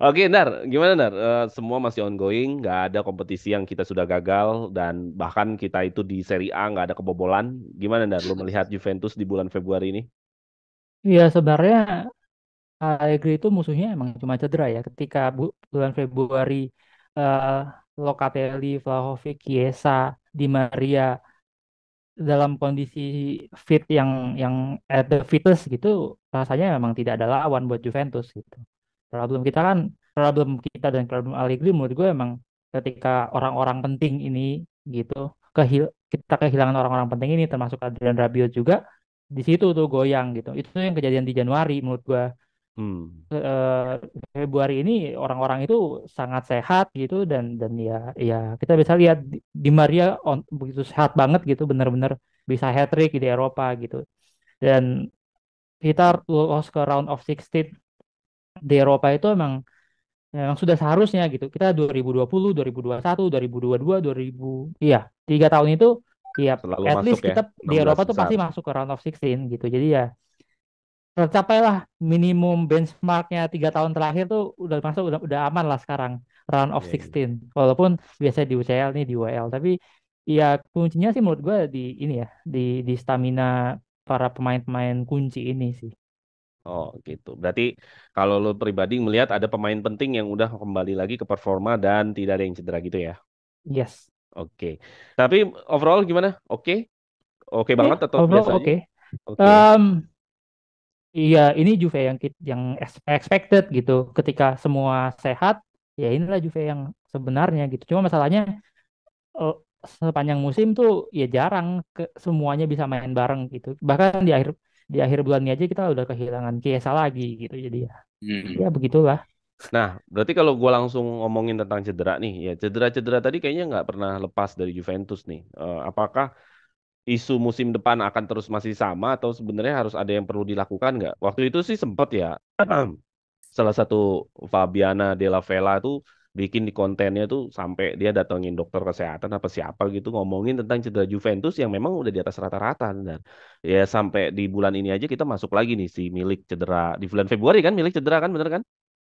Oke, Nar, gimana Nar? Semua masih ongoing, nggak ada kompetisi yang kita sudah gagal, dan bahkan kita itu di Serie A nggak ada kebobolan. Gimana Nar? Lu melihat Juventus di bulan Februari ini? Iya sebenarnya Allegri itu musuhnya emang cuma cedera ya. Ketika bulan Februari eh, Locatelli, Vlahovic, Chiesa, Di Maria dalam kondisi fit yang at the fittest gitu, rasanya memang tidak ada lawan buat Juventus gitu. Problem kita dan problem Allegri menurut gue emang ketika orang-orang penting ini gitu, kita kehilangan orang-orang penting ini termasuk Adrian Rabiot juga, di situ tuh goyang gitu. Itu yang kejadian di Januari menurut gue. Hmm. eh, Februari ini orang-orang itu sangat sehat gitu, dan ya ya kita bisa lihat di Maria begitu sehat banget gitu, benar-benar bisa hat trick di Eropa gitu, dan kita lolos ke round of 16 di Eropa itu emang sudah seharusnya gitu. Kita 2020, 2021, 2022, 2000, iya, 3 tahun itu ya Selalu at masuk least ya, kita di 16 Eropa tuh besar. pasti masuk ke round of 16 gitu. Jadi ya tercapailah minimum benchmarknya 3 tahun terakhir tuh udah masuk, udah aman lah sekarang round of Iya, iya. 16 walaupun biasa di UCL nih, di WL, tapi ya kuncinya sih menurut gue di ini ya, di stamina para pemain-pemain kunci ini sih. Oh gitu. Berarti kalau lu pribadi melihat ada pemain penting yang udah kembali lagi ke performa dan tidak ada yang cedera gitu ya? Yes. Oke. Tapi overall gimana? Oke? Oke banget atau Overall biasa aja? oke. Oke. Em, iya, ini Juve yang expected gitu. Ketika semua sehat, ya inilah Juve yang sebenarnya gitu. Cuma masalahnya eh, sepanjang musim tuh ya jarang semuanya bisa main bareng gitu. Bahkan di akhir bulan ini aja kita udah kehilangan Chiesa lagi gitu. Jadi ya Hmm. begitulah. Nah, berarti kalau gue langsung ngomongin tentang cedera nih, ya cedera-cedera tadi kayaknya nggak pernah lepas dari Juventus nih. Apakah isu musim depan akan terus masih sama atau sebenarnya harus ada yang perlu dilakukan nggak? Waktu itu sih sempat ya, salah satu Fabiana Della Vella tuh bikin di kontennya tuh sampai dia datengin dokter kesehatan apa siapa gitu ngomongin tentang cedera Juventus yang memang udah di atas rata-rata, dan ya sampai di bulan ini aja kita masuk lagi nih si Milik cedera di bulan Februari kan, Milik cedera kan, bener kan?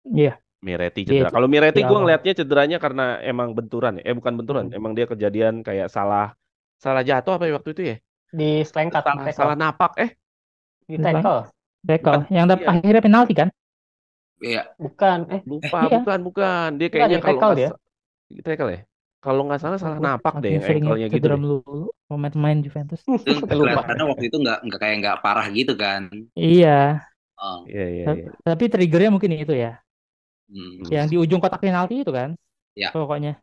Iya, Miretti dia cedera. Kalau Miretti di gue awal. ngelihatnya cederanya karena emang benturan ya. Bukan benturan, emang dia kejadian kayak salah salah jatuh apa ya waktu itu ya? Di selengkat, di Salah tackle. salah napak Di Di tackle. tackle bukan. yang Iya, akhirnya penalti kan? Iya. Bukan. lupa, Iya, bukan. Dia Enggak, kayaknya di kalau tackle nggak dia. tackle ya. Kalau nggak salah lupa salah gue napak deh saking yang seringnya ankle-nya gitu cedera deh. melulu pemain-pemain Juventus. Itu Lupa. kelihatannya waktu itu nggak kayak nggak parah gitu kan. Iya, Oh. Iya, iya, iya. tapi triggernya mungkin itu ya, Hmm. yang di ujung kotak penalti itu kan Ya. pokoknya.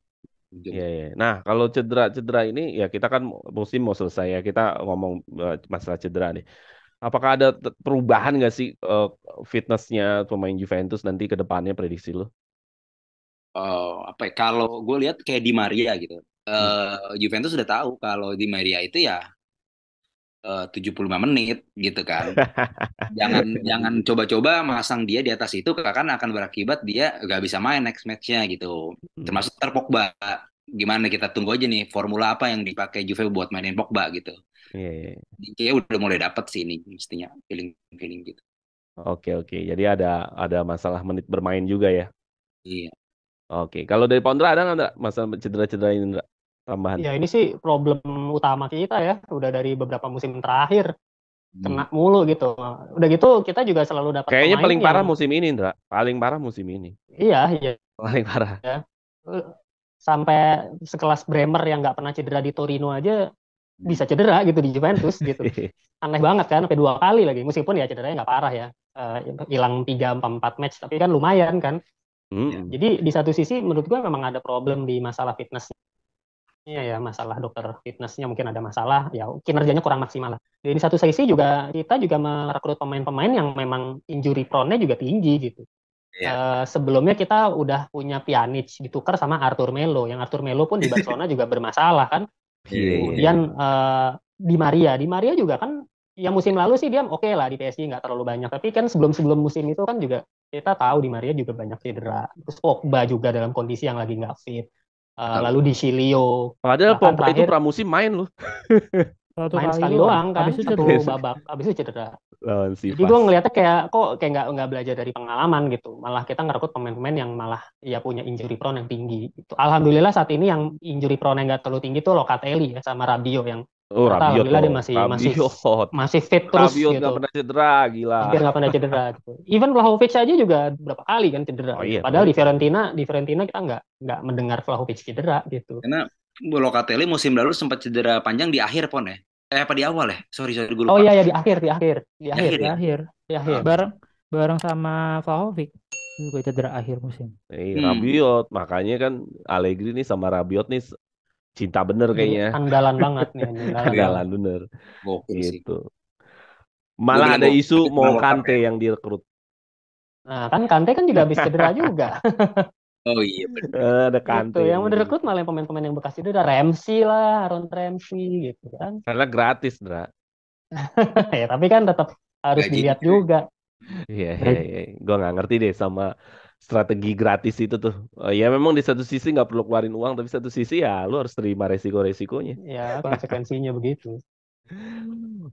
Iya, iya. Nah, kalau cedera-cedera ini ya kita kan musim mau selesai ya. Kita ngomong masalah cedera nih. Apakah ada perubahan nggak sih fitnessnya pemain Juventus nanti ke depannya, prediksi lu? Apa ya, kalau gue lihat kayak Di Maria gitu. Hmm. Juventus sudah tahu kalau Di Maria itu ya 75 menit gitu kan. Jangan jangan coba-coba masang dia di atas itu karena akan berakibat dia gak bisa main next match-nya gitu. Hmm. Termasuk ntar Pogba. Gimana kita tunggu aja nih formula apa yang dipakai Juve buat mainin Pogba gitu. Iya, iya, iya. Kayaknya udah mulai dapet sih ini mestinya feeling gitu. Oke, oke. Jadi ada masalah menit bermain juga ya. Iya. Oke. Kalau dari Pondra ada nggak Ndra, masalah cedera-cedera ini Ndra? Tambahan. Ya ini sih problem utama kita ya. Udah dari beberapa musim terakhir Hmm. kena mulu gitu. Udah gitu kita juga selalu dapat Kayaknya pemain paling yang parah musim ini, Ndra. Paling parah musim ini. iya iya Paling parah. ya. Sampai sekelas Bremer yang nggak pernah cedera di Torino aja bisa cedera gitu di Juventus gitu. Aneh banget kan, sampai 2 kali lagi. Meskipun ya cederanya nggak parah ya, hilang 3 4 match, tapi kan lumayan kan. Hmm. Jadi di satu sisi menurut gue memang ada problem di masalah fitness Iya ya, masalah dokter fitnessnya mungkin ada masalah, ya kinerjanya kurang maksimal lah. Di satu sisi juga kita juga merekrut pemain-pemain yang memang injury prone-nya juga tinggi gitu. Iya. Sebelumnya kita udah punya Pjanic ditukar sama Arthur Melo, yang Arthur Melo pun di Barcelona juga bermasalah kan. Iya, Kemudian Di Maria juga kan, ya musim lalu sih dia oke lah di PSG nggak terlalu banyak, tapi kan sebelum musim itu kan juga kita tahu Di Maria juga banyak cedera. Terus Pogba juga dalam kondisi yang lagi nggak fit. Lalu di Silio, Padahal bahkan Pogba itu terakhir pramusim main loh Satu main kali sekali doang. doang kan, Habis itu satu cedera. babak, habis itu cedera. lawan Jadi gue Sivas. ngeliatnya kayak nggak belajar dari pengalaman gitu. Malah kita ngerekrut pemain-pemain yang malah ya punya injury prone yang tinggi. Gitu. Alhamdulillah saat ini yang injury prone yang nggak terlalu tinggi tuh Locatelli ya sama Rabiot yang Oh, ternyata Rabiot alhamdulillah dia dong. masih masih Rabiot. masih fit terus Rabiot nggak gitu. pernah cedera, gila. Hampir nggak pernah cedera gitu. Even Vlahovic aja juga berapa kali kan cedera Oh gitu. iya, Padahal betul. di Fiorentina kita nggak mendengar Vlahovic cedera gitu. Karena Locatelli musim lalu sempat cedera panjang di akhir pon ya. Apa di awal ya? Sorry gue Oh lupa. iya ya di akhir Di akhir Di ya. akhir. di akhir. Bareng sama Vlahovic juga cedera akhir musim. Rabiot, makanya kan Allegri nih sama Rabiot nih cinta bener Jadi kayaknya. andalan banget nih, andalan Andalan banget. bener. Gokil sih. Gitu. Malah bilang ada gokil, isu mau World Cup Kante ya. yang direkrut. Nah, kan Kante kan juga habis cedera juga. Oh iya benar. Ada Gitu. Kante Yang yang direkrut direkrut. malah pemain-pemain yang bekas cedera, Ramsey lah, Aaron Ramsey gitu kan. Karena gratis, Dra. Ya, tapi kan tetap harus Gaji dilihat gede. juga. Iya. Gue nggak ngerti deh sama strategi gratis itu tuh. Ya memang di satu sisi nggak perlu keluarin uang, tapi satu sisi ya lu harus terima resiko-resikonya. Ya, konsekuensinya begitu.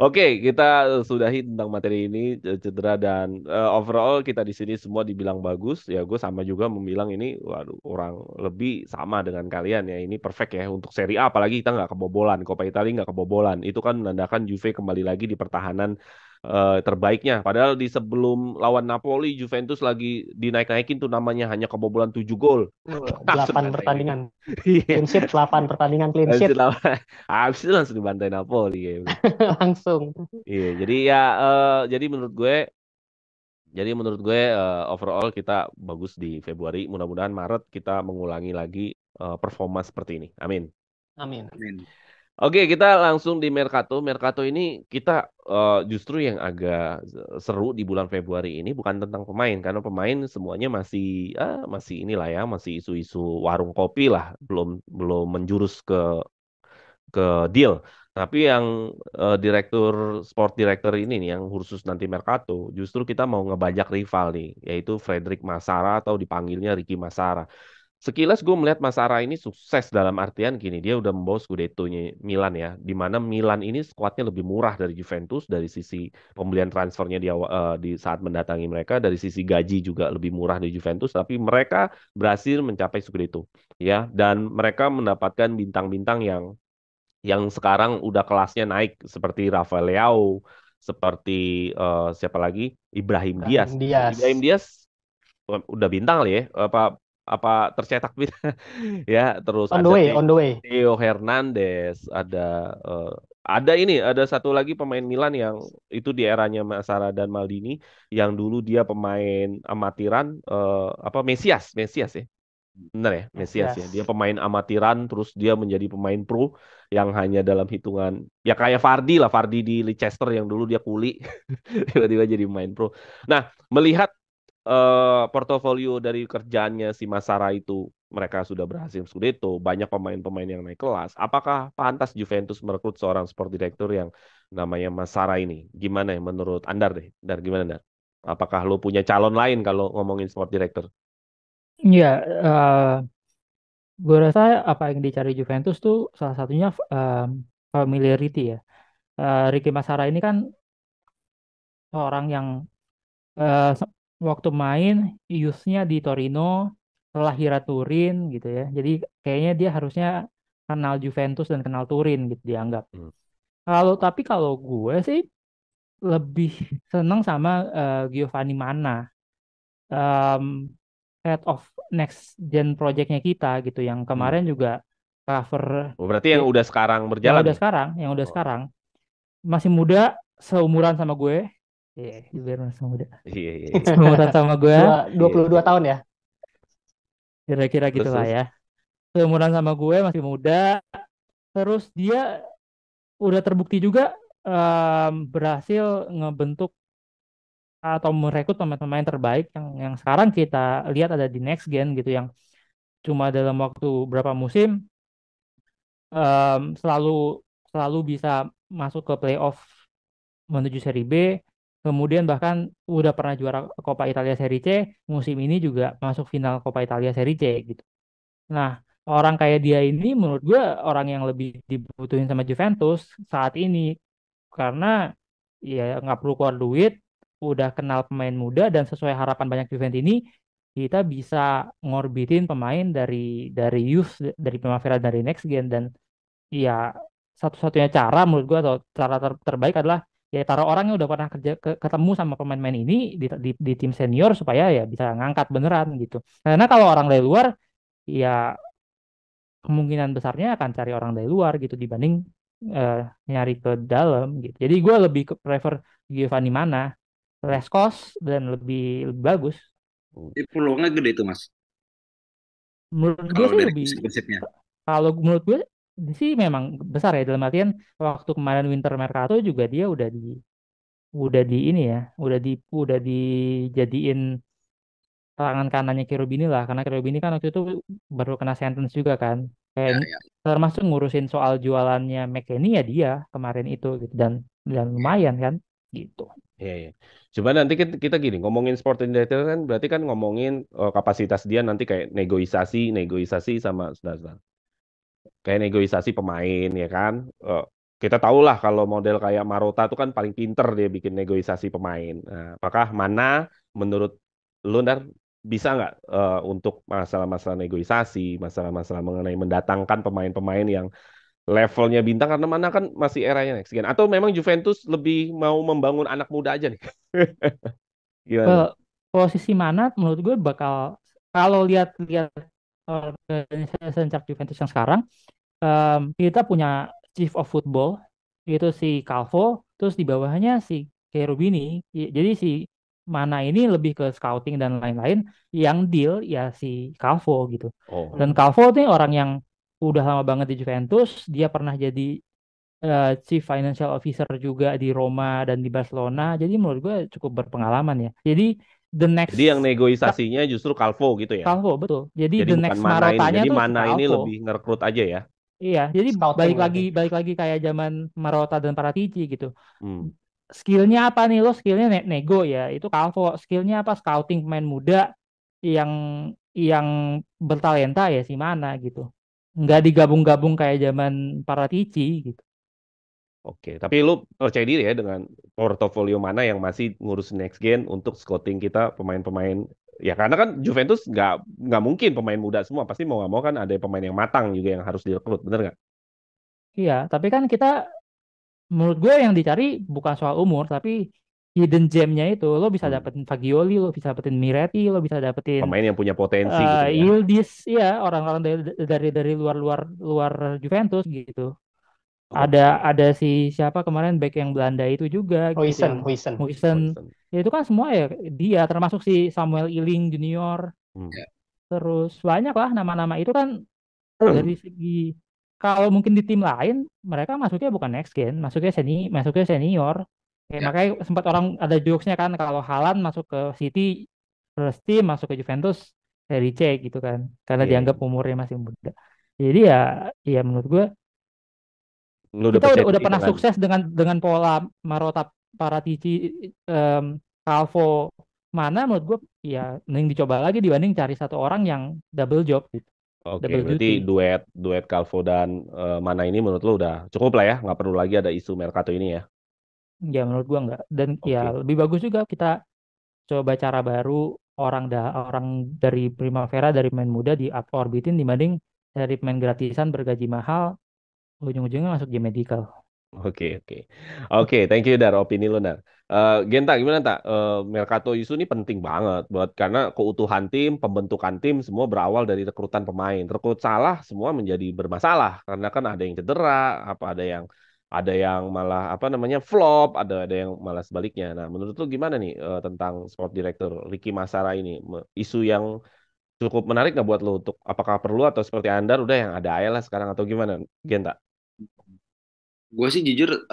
Oke, kita sudahi tentang materi ini cedera dan overall kita di sini semua dibilang bagus. Ya gue sama juga membilang ini, waduh, orang lebih sama dengan kalian ya. Ini perfect ya untuk Serie A, apalagi kita nggak kebobolan, Coppa Italia nggak kebobolan. Itu kan menandakan Juve kembali lagi di pertahanan terbaiknya. Padahal di sebelum lawan Napoli, Juventus lagi dinaik-naikin tuh namanya hanya kebobolan 7 gol. 8 pertandingan. Iya. Clean sheet, 8 pertandingan clean sheet. Habis itu langsung dibantai Napoli kayaknya. Langsung. Iya, jadi ya jadi menurut gue overall kita bagus di Februari. Mudah-mudahan Maret kita mengulangi lagi performa seperti ini. Amin. Amin. Oke, kita langsung di Mercato. Mercato ini kita justru yang agak seru di bulan Februari ini bukan tentang pemain, karena pemain semuanya masih inilah ya, masih isu-isu warung kopi lah, belum menjurus ke deal. Tapi yang sport director ini nih yang khusus nanti Mercato, justru kita mau ngebajak rival nih, yaitu Frederick Massara atau dipanggilnya Ricky Massara. Sekilas gue melihat Massara ini sukses dalam artian gini, dia udah membawa Scudetto-nya Milan ya, di mana Milan ini skuadnya lebih murah dari Juventus dari sisi pembelian transfernya di saat mendatangi mereka, dari sisi gaji juga lebih murah dari Juventus, tapi mereka berhasil mencapai Scudetto ya, dan mereka mendapatkan bintang-bintang yang sekarang udah kelasnya naik seperti Rafael Leao, seperti siapa lagi? Ibrahim Diaz. Ibrahim Diaz udah bintang kali ya. Apa tercetak ya, terus on ada the way. Theo Hernandez, ada satu lagi pemain Milan yang itu di eranya Massara dan Maldini yang dulu dia pemain amatiran Mesias ya. Benar ya, Mesias ya. Dia pemain amatiran, terus dia menjadi pemain pro yang hanya dalam hitungan, ya kayak Vardy lah, Vardy di Leicester yang dulu dia kuli, tiba-tiba jadi pemain pro. Nah, melihat portofolio dari kerjaannya si Massara itu, mereka sudah berhasil Scudetto, banyak pemain-pemain yang naik kelas. Apakah pantas Juventus merekrut seorang sport director yang namanya Massara ini? Gimana ya menurut Andar deh? Gimana, Dar? Apakah lo punya calon lain kalau ngomongin sport director? Iya, gue rasa apa yang dicari Juventus tuh salah satunya familiarity ya. Ricky Massara ini kan orang yang waktu main youth-nya di Torino, kelahiran Turin gitu ya. Jadi kayaknya dia harusnya kenal Juventus dan kenal Turin gitu dianggap. Tapi kalau gue sih lebih seneng sama Giovanni Manna. Head of next gen projectnya kita gitu, yang kemarin juga cover. Berarti yang udah sekarang berjalan. Yang udah sekarang masih muda, seumuran sama gue. Biar masih muda. Seumuran sama gue. 22 tahun ya. Kira-kira gitulah ya. Seumuran sama gue, masih muda, Terus dia udah terbukti juga berhasil ngebentuk atau merekrut pemain-pemain terbaik yang sekarang kita lihat ada di next gen gitu, yang cuma dalam waktu berapa musim selalu selalu bisa masuk ke playoff menuju seri B, kemudian bahkan udah pernah juara Coppa Italia Serie C, musim ini juga masuk final Coppa Italia Serie C gitu. Nah, orang kayak dia ini menurut gue orang yang lebih dibutuhin sama Juventus saat ini, karena ya nggak perlu keluar duit, udah kenal pemain muda, dan sesuai harapan banyak Juventus ini kita bisa ngorbitin pemain dari youth, dari Primavera, dari next gen. Dan ya satu-satunya cara menurut gua, atau cara terbaik adalah ya taruh orang yang udah pernah ketemu sama pemain-pemain ini di tim senior supaya ya bisa ngangkat beneran gitu. Karena kalau orang dari luar ya kemungkinan besarnya akan cari orang dari luar gitu dibanding eh, nyari ke dalam gitu. Jadi gua lebih prefer Giovanni Mana, less cost dan lebih bagus. Jadi peluangnya gede tuh Mas. Menurut gue Kalau sih dari lebih, gosip-gosipnya. kalau menurut gue sih memang besar ya, dalam artian waktu kemarin Winter Mercato juga dia udah di ini ya, udah dijadiin tangan kanannya Cherubini lah, karena Cherubini kan waktu itu baru kena sentence juga kan, kayak Ya, ya. termasuk ngurusin soal jualannya McKennie ya dia kemarin itu gitu, dan Ya. lumayan kan gitu. Iya, iya. Coba nanti kita gini, ngomongin sporting director kan berarti kan ngomongin kapasitas dia nanti kayak negosiasi sama saudara. Kayak negosiasi pemain ya kan. Eh, kita tahu lah kalau model kayak Marota tuh kan paling pinter dia bikin negosiasi pemain. Nah, apakah Mana menurut lu Ndar bisa nggak untuk masalah-masalah negosiasi, masalah-masalah mengenai mendatangkan pemain-pemain yang levelnya bintang, karena Mana kan masih eranya next gen, atau memang Juventus lebih mau membangun anak muda aja nih? Gimana? Ke posisi mana menurut gue bakal, kalau lihat-lihat organisasi sencak Juventus yang sekarang, kita punya Chief of Football itu si Calvo, terus di bawahnya si Cherubini. Jadi si Mana ini lebih ke scouting dan lain-lain, yang deal ya si Calvo gitu. Dan Oh, Calvo tuh orang yang udah lama banget di Juventus, dia pernah jadi Chief Financial Officer juga di Roma dan di Barcelona, jadi menurut gue cukup berpengalaman ya. Jadi the jadi next yang negosiasinya justru Calvo gitu ya? Calvo betul. Jadi Jadi the bukan next Mana ini. Marotanya Jadi tuh si Mana ini Calvo. lebih ngerekrut aja ya. Iya, jadi Scouting balik lagi berarti. balik lagi kayak zaman Marotta dan Paratici gitu. Hmm. Skillnya apa nih lo? Skillnya nego ya, itu Calvo. Skillnya apa? Scouting pemain muda yang yang bertalenta ya si Mana gitu. Nggak digabung-gabung kayak zaman Paratici gitu. Oke, tapi lu percaya diri ya dengan portofolio Mana yang masih ngurus next gen untuk scouting kita pemain-pemain, ya karena kan Juventus nggak mungkin pemain muda semua, pasti mau nggak mau kan ada pemain yang matang juga yang harus direkrut, bener nggak? Iya, tapi kan kita, menurut gue yang dicari bukan soal umur, tapi hidden gemnya itu. Lo bisa Hmm. dapetin Fagioli, lo bisa dapetin Miretti, lo bisa dapetin Pemain yang punya potensi gitu ya. Yildiz, ya orang-orang dari luar Juventus gitu. Ada Oke. ada si siapa kemarin back yang Belanda itu juga gitu, yang Huijsen. Huijsen. Houston. Ya, itu kan semua ya dia, termasuk si Samuel Iling Junior. Hmm. Ya. Terus banyak lah nama-nama itu kan. Dari segi, kalau mungkin di tim lain mereka masuknya bukan next gen, masuknya senior. Kayak Ya. makanya sempat orang ada jokesnya kan, kalau Haaland masuk ke City first team, masuk ke Juventus seri C gitu kan, karena Iya, dianggap iya. umurnya masih muda. Jadi ya, ya menurut gue Lu udah kita percaya udah diri pernah dengan. sukses dengan pola Marotta, Paratici, Calvo, Mana. Menurut gue ya mending dicoba lagi dibanding cari satu orang yang double job gitu, Oke, double berarti duty. duet duet Calvo dan Mana ini menurut lu udah cukup lah ya, nggak perlu lagi ada isu Mercato ini ya. Ya menurut gua enggak. Dan ya Oke. lebih bagus juga kita coba cara baru, orang dari Primavera, dari pemain muda di up orbitin dibanding dari pemain gratisan bergaji mahal ujung-ujungnya masuk game medical. Oke, oke. Oke, thank you Dar, opini lu Dar. Genta, gimana tak? Mercato isu ini penting banget buat, karena keutuhan tim, pembentukan tim semua berawal dari rekrutan pemain. Rekrut salah semua menjadi bermasalah karena kan ada yang cedera, apa ada yang malah apa namanya flop, ada yang malah sebaliknya. Nah, menurut lu gimana nih tentang sport director Ricky Massara ini? Isu yang cukup menarik nggak buat lu, untuk apakah perlu atau seperti Andar udah yang ada aja lah sekarang, atau gimana, Genta? Gue sih jujur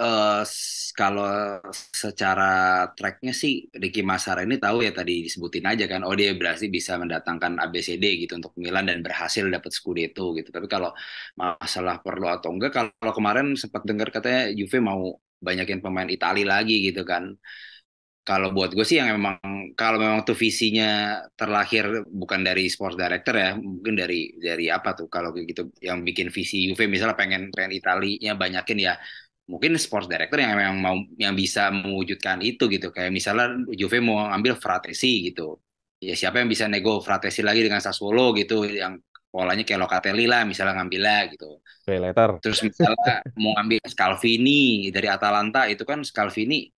kalau secara tracknya sih Ricky Massara ini tahu ya tadi disebutin aja kan, oh dia berarti bisa mendatangkan ABCD gitu untuk Milan dan berhasil dapat Scudetto gitu. Tapi kalau masalah perlu atau enggak, kalau kemarin sempat dengar katanya Juve mau banyakin pemain Itali lagi gitu kan. Kalau buat gue sih yang memang kalau memang tuh visinya terlahir bukan dari sports director ya, mungkin dari apa tuh kalau kayak gitu yang bikin visi Juve misalnya pengen pengen Italinya banyakin ya, mungkin sports director yang memang mau yang bisa mewujudkan itu gitu. Kayak misalnya Juve mau ambil Fratesi gitu. Ya siapa yang bisa nego Fratesi lagi dengan Sassuolo gitu yang polanya kayak Locatelli lah misalnya ngambilnya gitu. Pay later. Terus misalnya mau ngambil Scalvini dari Atalanta itu kan Scalvini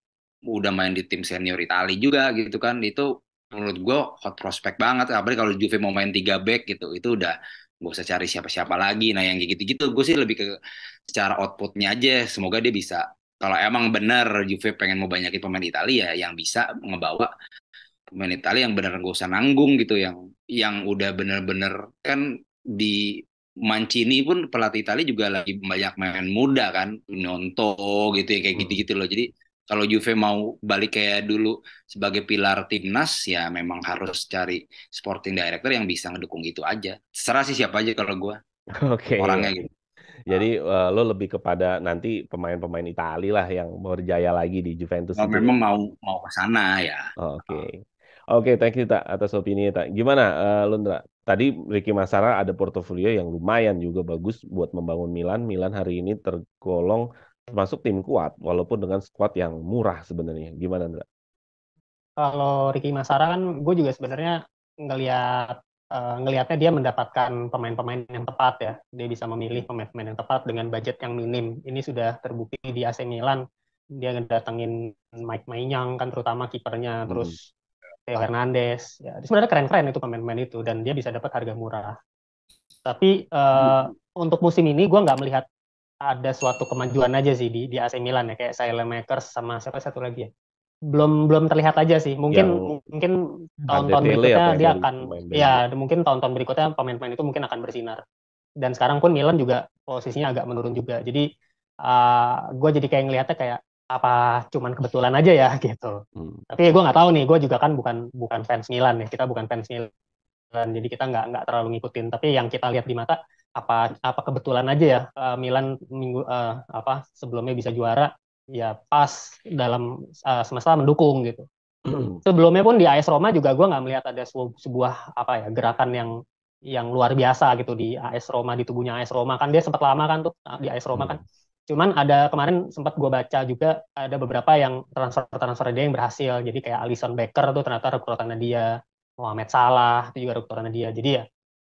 udah main di tim senior Italia juga gitu kan itu menurut gue hot prospect banget apalagi kalau Juve mau main 3 back gitu itu udah gak usah cari siapa-siapa lagi nah yang kayak gitu-gitu gue sih lebih ke secara outputnya aja semoga dia bisa kalau emang benar Juve pengen mau banyakin pemain Italia ya yang bisa ngebawa pemain Italia yang benar gak usah nanggung gitu yang udah bener-bener kan di Mancini pun pelatih Italia juga lagi banyak main muda kan Nonto gitu ya kayak gitu-gitu loh jadi kalau Juve mau balik kayak dulu sebagai pilar timnas ya memang harus cari sporting director yang bisa ngedukung itu aja terserah sih siapa aja kalau gue Oke. orangnya gitu Jadi lo lebih kepada nanti pemain-pemain Itali lah yang berjaya lagi di Juventus kalau itu ya. memang mau ke sana ya. Oke. Oke, thank you Tak atas opini Tak. Gimana Lundra? Tadi Ricky Massara ada portofolio yang lumayan juga bagus buat membangun Milan. Milan hari ini tergolong termasuk tim kuat walaupun dengan skuad yang murah sebenarnya. Gimana, Ndra? Kalau Ricky Massara kan gue juga sebenarnya ngelihatnya dia mendapatkan pemain-pemain yang tepat ya. Dia bisa memilih pemain-pemain yang tepat dengan budget yang minim. Ini sudah terbukti di AC Milan. Dia ngedatengin Mike Maignan kan terutama kipernya, Hmm. terus Theo Hernandez. Ya, sebenarnya keren-keren itu pemain-pemain itu dan dia bisa dapat harga murah. Tapi untuk musim ini gue nggak melihat ada suatu kemajuan aja sih di AC Milan ya kayak Saelemaekers sama siapa satu lagi ya belum terlihat aja sih. Mungkin Yang mungkin tahun-tahun Candreville berikutnya apa ya dia dari akan pemain ya Belgia? mungkin tahun-tahun berikutnya pemain-pemain itu mungkin akan bersinar. Dan sekarang pun Milan juga posisinya agak menurun juga. Jadi gue jadi kayak ngelihatnya kayak apa cuman kebetulan aja ya gitu. Hmm. Tapi gue nggak tahu nih, gue juga kan bukan fans Milan ya. Kita bukan fans Milan, jadi kita nggak terlalu ngikutin. Tapi yang kita lihat di mata apa kebetulan aja ya Milan minggu apa sebelumnya bisa juara ya pas dalam semesta mendukung gitu. Sebelumnya pun di AS Roma juga gue nggak melihat ada sebuah apa ya gerakan yang luar biasa gitu di AS Roma di tubuhnya AS Roma kan dia sempat lama kan tuh di AS Roma kan. Cuman ada kemarin sempat gue baca juga ada beberapa yang transfer dia yang berhasil. Jadi kayak Alisson Becker tuh ternyata rekrutannya dia, Mohamed Salah itu juga rekrutannya dia. Jadi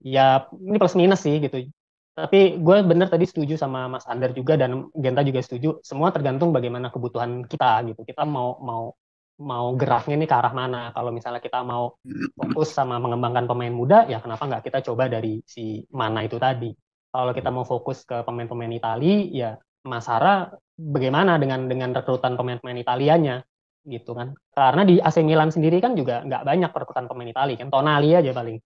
ya ini plus minus sih gitu. Tapi gue bener tadi setuju sama Mas Ander juga dan Genta juga setuju. Semua tergantung bagaimana kebutuhan kita gitu. Kita mau geraknya nih ke arah mana. Kalau misalnya kita mau fokus sama mengembangkan pemain muda, ya kenapa nggak kita coba dari si mana itu tadi. Kalau kita mau fokus ke pemain-pemain Itali, ya Mas Hara bagaimana dengan rekrutan pemain-pemain Italianya gitu kan. Karena di AC Milan sendiri kan juga nggak banyak rekrutan pemain Itali kan. Tonali aja paling.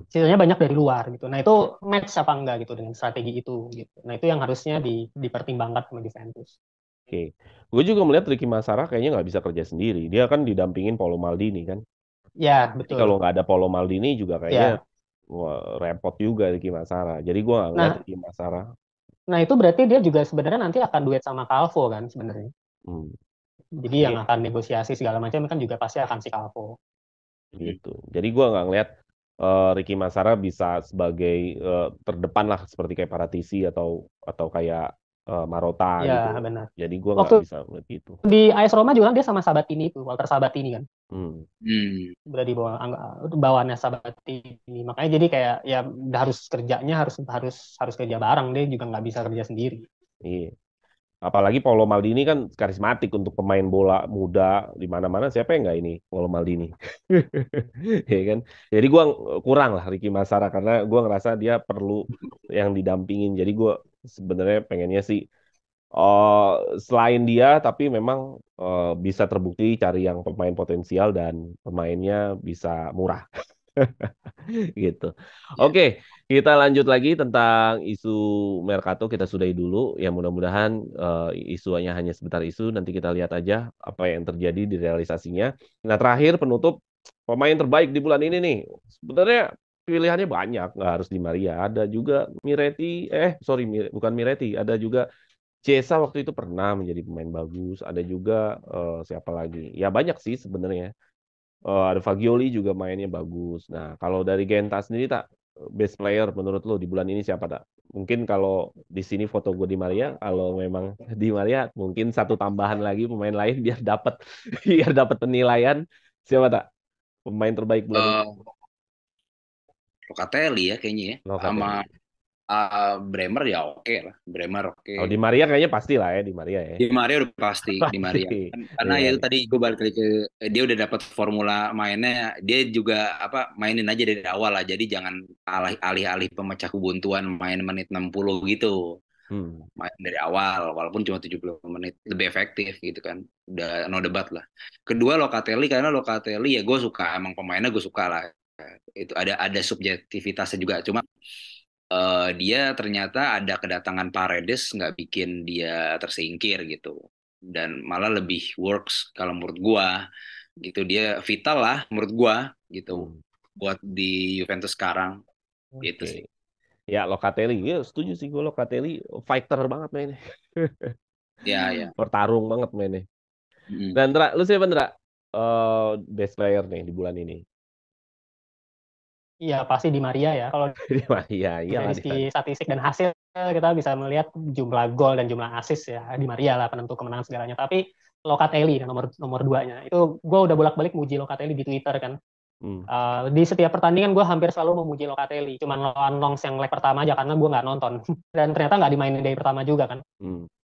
Sisanya banyak dari luar gitu. Nah itu match apa enggak gitu dengan strategi itu gitu. Nah itu yang harusnya dipertimbangkan sama Juventus. Oke. Gue juga melihat Ricky Massara kayaknya nggak bisa kerja sendiri. Dia kan didampingin Paolo Maldini kan. Ya Jadi betul. kalau nggak ada Paolo Maldini juga kayaknya Ya. wah, repot juga Ricky Massara. Jadi gue nggak ngeliat Ricky Massara. Nah itu berarti dia juga sebenarnya nanti akan duet sama Calvo kan sebenarnya. Jadi yang akan negosiasi segala macam kan juga pasti akan si Calvo. Gitu. Jadi gue nggak ngeliat Ricky Massara bisa sebagai terdepan lah seperti kayak Paratici atau kayak Marotta Ya, gitu. benar. Jadi gue nggak Waktu bisa ngeliat itu. di AS Roma juga dia sama Sabatini itu, Walter Sabatini kan. Udah di bawaannya Sabatini. Makanya jadi kayak ya harus kerjanya harus kerja bareng, dia juga nggak bisa kerja sendiri. Iya. Apalagi Paolo Maldini kan karismatik untuk pemain bola muda di mana-mana. Siapa yang nggak ini Paolo Maldini? Ya kan. Jadi gue kurang lah Ricky Massara karena gue ngerasa dia perlu yang didampingin. Jadi gue sebenarnya pengennya sih selain dia tapi memang bisa terbukti cari yang pemain potensial dan pemainnya bisa murah. Gitu. Ya. Oke, kita lanjut lagi tentang isu Mercato. Kita sudahi dulu. Ya mudah-mudahan isunya hanya sebentar isu. Nanti kita lihat aja apa yang terjadi di realisasinya. Nah terakhir penutup pemain terbaik di bulan ini nih. Sebenarnya pilihannya banyak. Nggak harus Di Maria. Ada juga Miretti. Sorry, bukan Miretti. Ada juga Chiesa waktu itu pernah menjadi pemain bagus. Ada juga siapa lagi? Ya banyak sih sebenarnya. Ada Fagioli juga mainnya bagus. Nah, kalau dari Genta sendiri tak best player menurut lo di bulan ini siapa tak? Mungkin kalau di sini foto gue Di Maria, kalau memang Di Maria mungkin satu tambahan lagi pemain lain biar dapat biar dapat penilaian. Siapa tak pemain terbaik bulan ini? Eh, Locatelli ya kayaknya ya. Sama Locatelli. Bremer ya oke lah. Bremer oke. Kalau Di Maria kayaknya pasti lah ya Di Maria ya. Di Maria udah pasti di Pasti. Maria. Di Karena ya itu Maria. tadi gue balik lagi ke dia udah dapat formula mainnya, dia juga mainin aja dari awal lah. Jadi jangan alih-alih pemecah kebuntuan main menit 60 gitu. Hmm. Main dari awal walaupun cuma 70 menit lebih efektif gitu kan. Udah no debat lah. Kedua Locatelli, karena Locatelli ya gue suka, emang pemainnya gue suka lah. Itu ada subjektivitasnya juga. Cuma dia ternyata ada kedatangan Paredes nggak bikin dia tersingkir gitu, dan malah lebih works kalau menurut gua gitu. Dia vital lah menurut gua gitu Hmm. buat di Juventus sekarang gitu Oke. sih. Ya Locatelli, ya setuju sih gue Locatelli fighter banget mainnya. Ya ya. Bertarung banget mainnya. Mm. Dan Ndra, lu siapa Ndra? Best player nih di bulan ini. Iya pasti Di Maria ya. Kalau Iya, iyalah dari segi statistik dan hasil kita bisa melihat jumlah gol dan jumlah assist ya, Di Maria lah penentu kemenangan segalanya. Tapi Locatelli nomor 2-nya itu gue udah bolak-balik muji Locatelli di Twitter kan. Di setiap pertandingan gue hampir selalu memuji Locatelli, cuman lawan Longs yang leg pertama aja karena gue nggak nonton dan ternyata nggak dimainin dari pertama juga kan.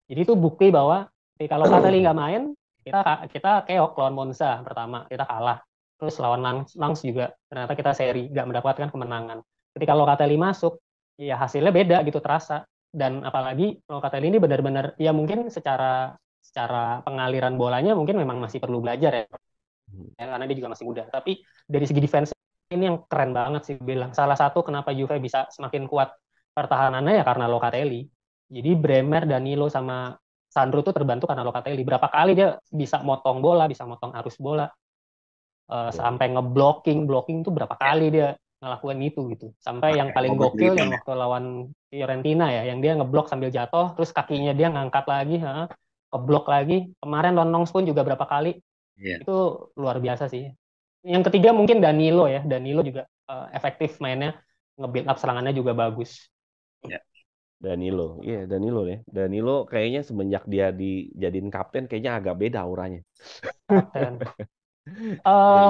Jadi itu bukti bahwa kalau Locatelli nggak main, kita keok lawan Monza pertama, kita kalah. Terus lawan Langs juga ternyata kita seri, nggak mendapatkan kemenangan. Ketika Locatelli masuk, ya hasilnya beda gitu, terasa. Dan apalagi Locatelli ini benar-benar ya mungkin secara pengaliran bolanya mungkin memang masih perlu belajar ya, karena dia juga masih muda. Tapi dari segi defense ini yang keren banget sih bilang. Salah satu kenapa Juve bisa semakin kuat pertahanannya ya karena Locatelli. Jadi Bremer, Danilo sama Sandro tuh terbantu karena Locatelli. Berapa kali dia bisa motong bola, bisa motong arus bola, sampai blocking tuh berapa kali dia ngelakuin itu gitu. Sampai yang paling gokil yang waktu lawan Fiorentina ya, yang dia ngeblok sambil jatuh, terus kakinya dia ngangkat lagi, ngeblok lagi. Kemarin Lonongs pun juga berapa kali. Itu luar biasa sih. Yang ketiga mungkin Danilo ya. Danilo juga efektif mainnya, nge-build up serangannya juga bagus. Danilo, iya Danilo ya. Danilo kayaknya semenjak dia dijadiin kapten kayaknya agak beda auranya. Kapten.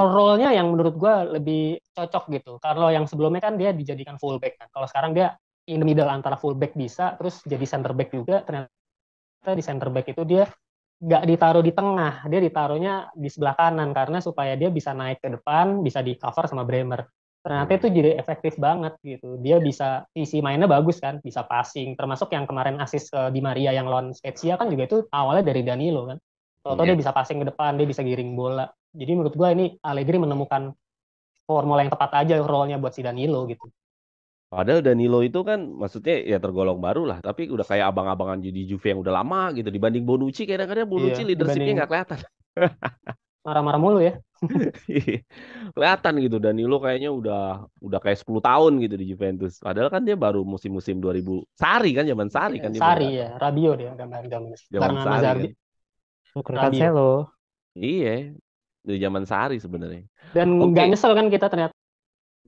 Role-nya yang menurut gue lebih cocok gitu. Kalau yang sebelumnya kan dia dijadikan fullback kan. Kalau sekarang dia in the middle antara fullback bisa, terus jadi center back juga. Ternyata di center back itu dia nggak ditaruh di tengah, dia ditaruhnya di sebelah kanan karena supaya dia bisa naik ke depan, bisa di cover sama Bremer. Ternyata itu jadi efektif banget gitu. Dia bisa isi mainnya bagus kan, bisa passing. Termasuk yang kemarin assist ke Di Maria yang lawan Spezia kan juga itu awalnya dari Danilo kan. Atau dia bisa passing ke depan, dia bisa giring bola. Jadi menurut gue ini Allegri menemukan formula yang tepat aja role-nya buat si Danilo gitu. Padahal Danilo itu kan maksudnya ya tergolong baru lah, tapi udah kayak abang-abangan di Juve yang udah lama gitu. Dibanding Bonucci, kadang-kadang Bonucci leadership-nya nggak kelihatan. Marah-marah mulu ya. Kelihatan gitu Danilo kayaknya udah kayak 10 tahun gitu di Juventus. Padahal kan dia baru musim-musim 2000 Sarri kan, zaman Sarri kan dia Sarri ya, Rabiot dia gambar zaman Sarri kan. Tuker Cancelo. Iya, dari zaman Sarri sebenarnya. Dan nggak nyesel kan kita ternyata.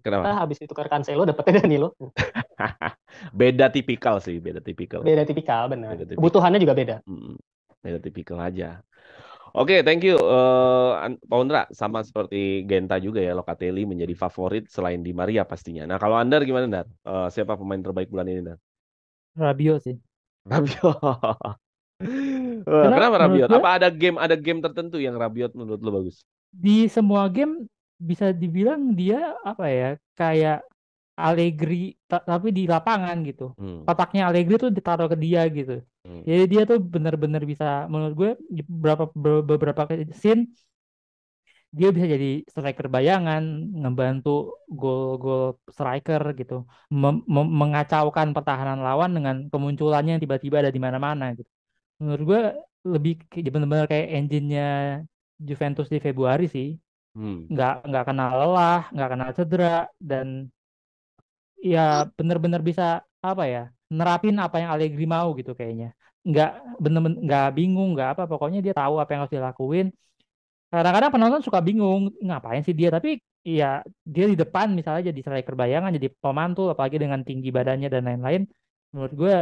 Kenapa? Habis ditukar Cancelo dapetnya Danilo. Beda tipikal sih, beda tipikal. Beda tipikal benar. Kebutuhannya juga beda. Beda tipikal aja. Oke, thank you Paundra. Sama seperti Genta juga ya, Locatelli menjadi favorit selain Di Maria pastinya. Nah, kalau Anda gimana, Ndar? Siapa pemain terbaik bulan ini, Ndar? Rabiot sih. Rabiot. Kenapa Rabiot? Apa ada game tertentu yang Rabiot menurut lo bagus? Di semua game bisa dibilang dia apa ya, kayak Allegri tapi di lapangan gitu. Kotaknya Allegri tuh ditaruh ke dia gitu. Jadi dia tuh benar-benar bisa, menurut gue beberapa scene dia bisa jadi striker bayangan, ngebantu gol-gol striker gitu, mengacaukan pertahanan lawan dengan kemunculannya yang tiba-tiba ada di mana-mana gitu. Menurut gue lebih benar-benar kayak engine-nya Juventus di Februari sih. Nggak kenal lelah, nggak kenal cedera, dan ya benar-benar bisa apa ya, nerapin apa yang Allegri mau gitu kayaknya. Nggak bener-bener nggak bingung, nggak apa, pokoknya dia tahu apa yang harus dilakuin. Kadang-kadang penonton suka bingung ngapain sih dia, tapi ya dia di depan misalnya jadi striker bayangan, jadi pemantul, apalagi dengan tinggi badannya dan lain-lain. Menurut gue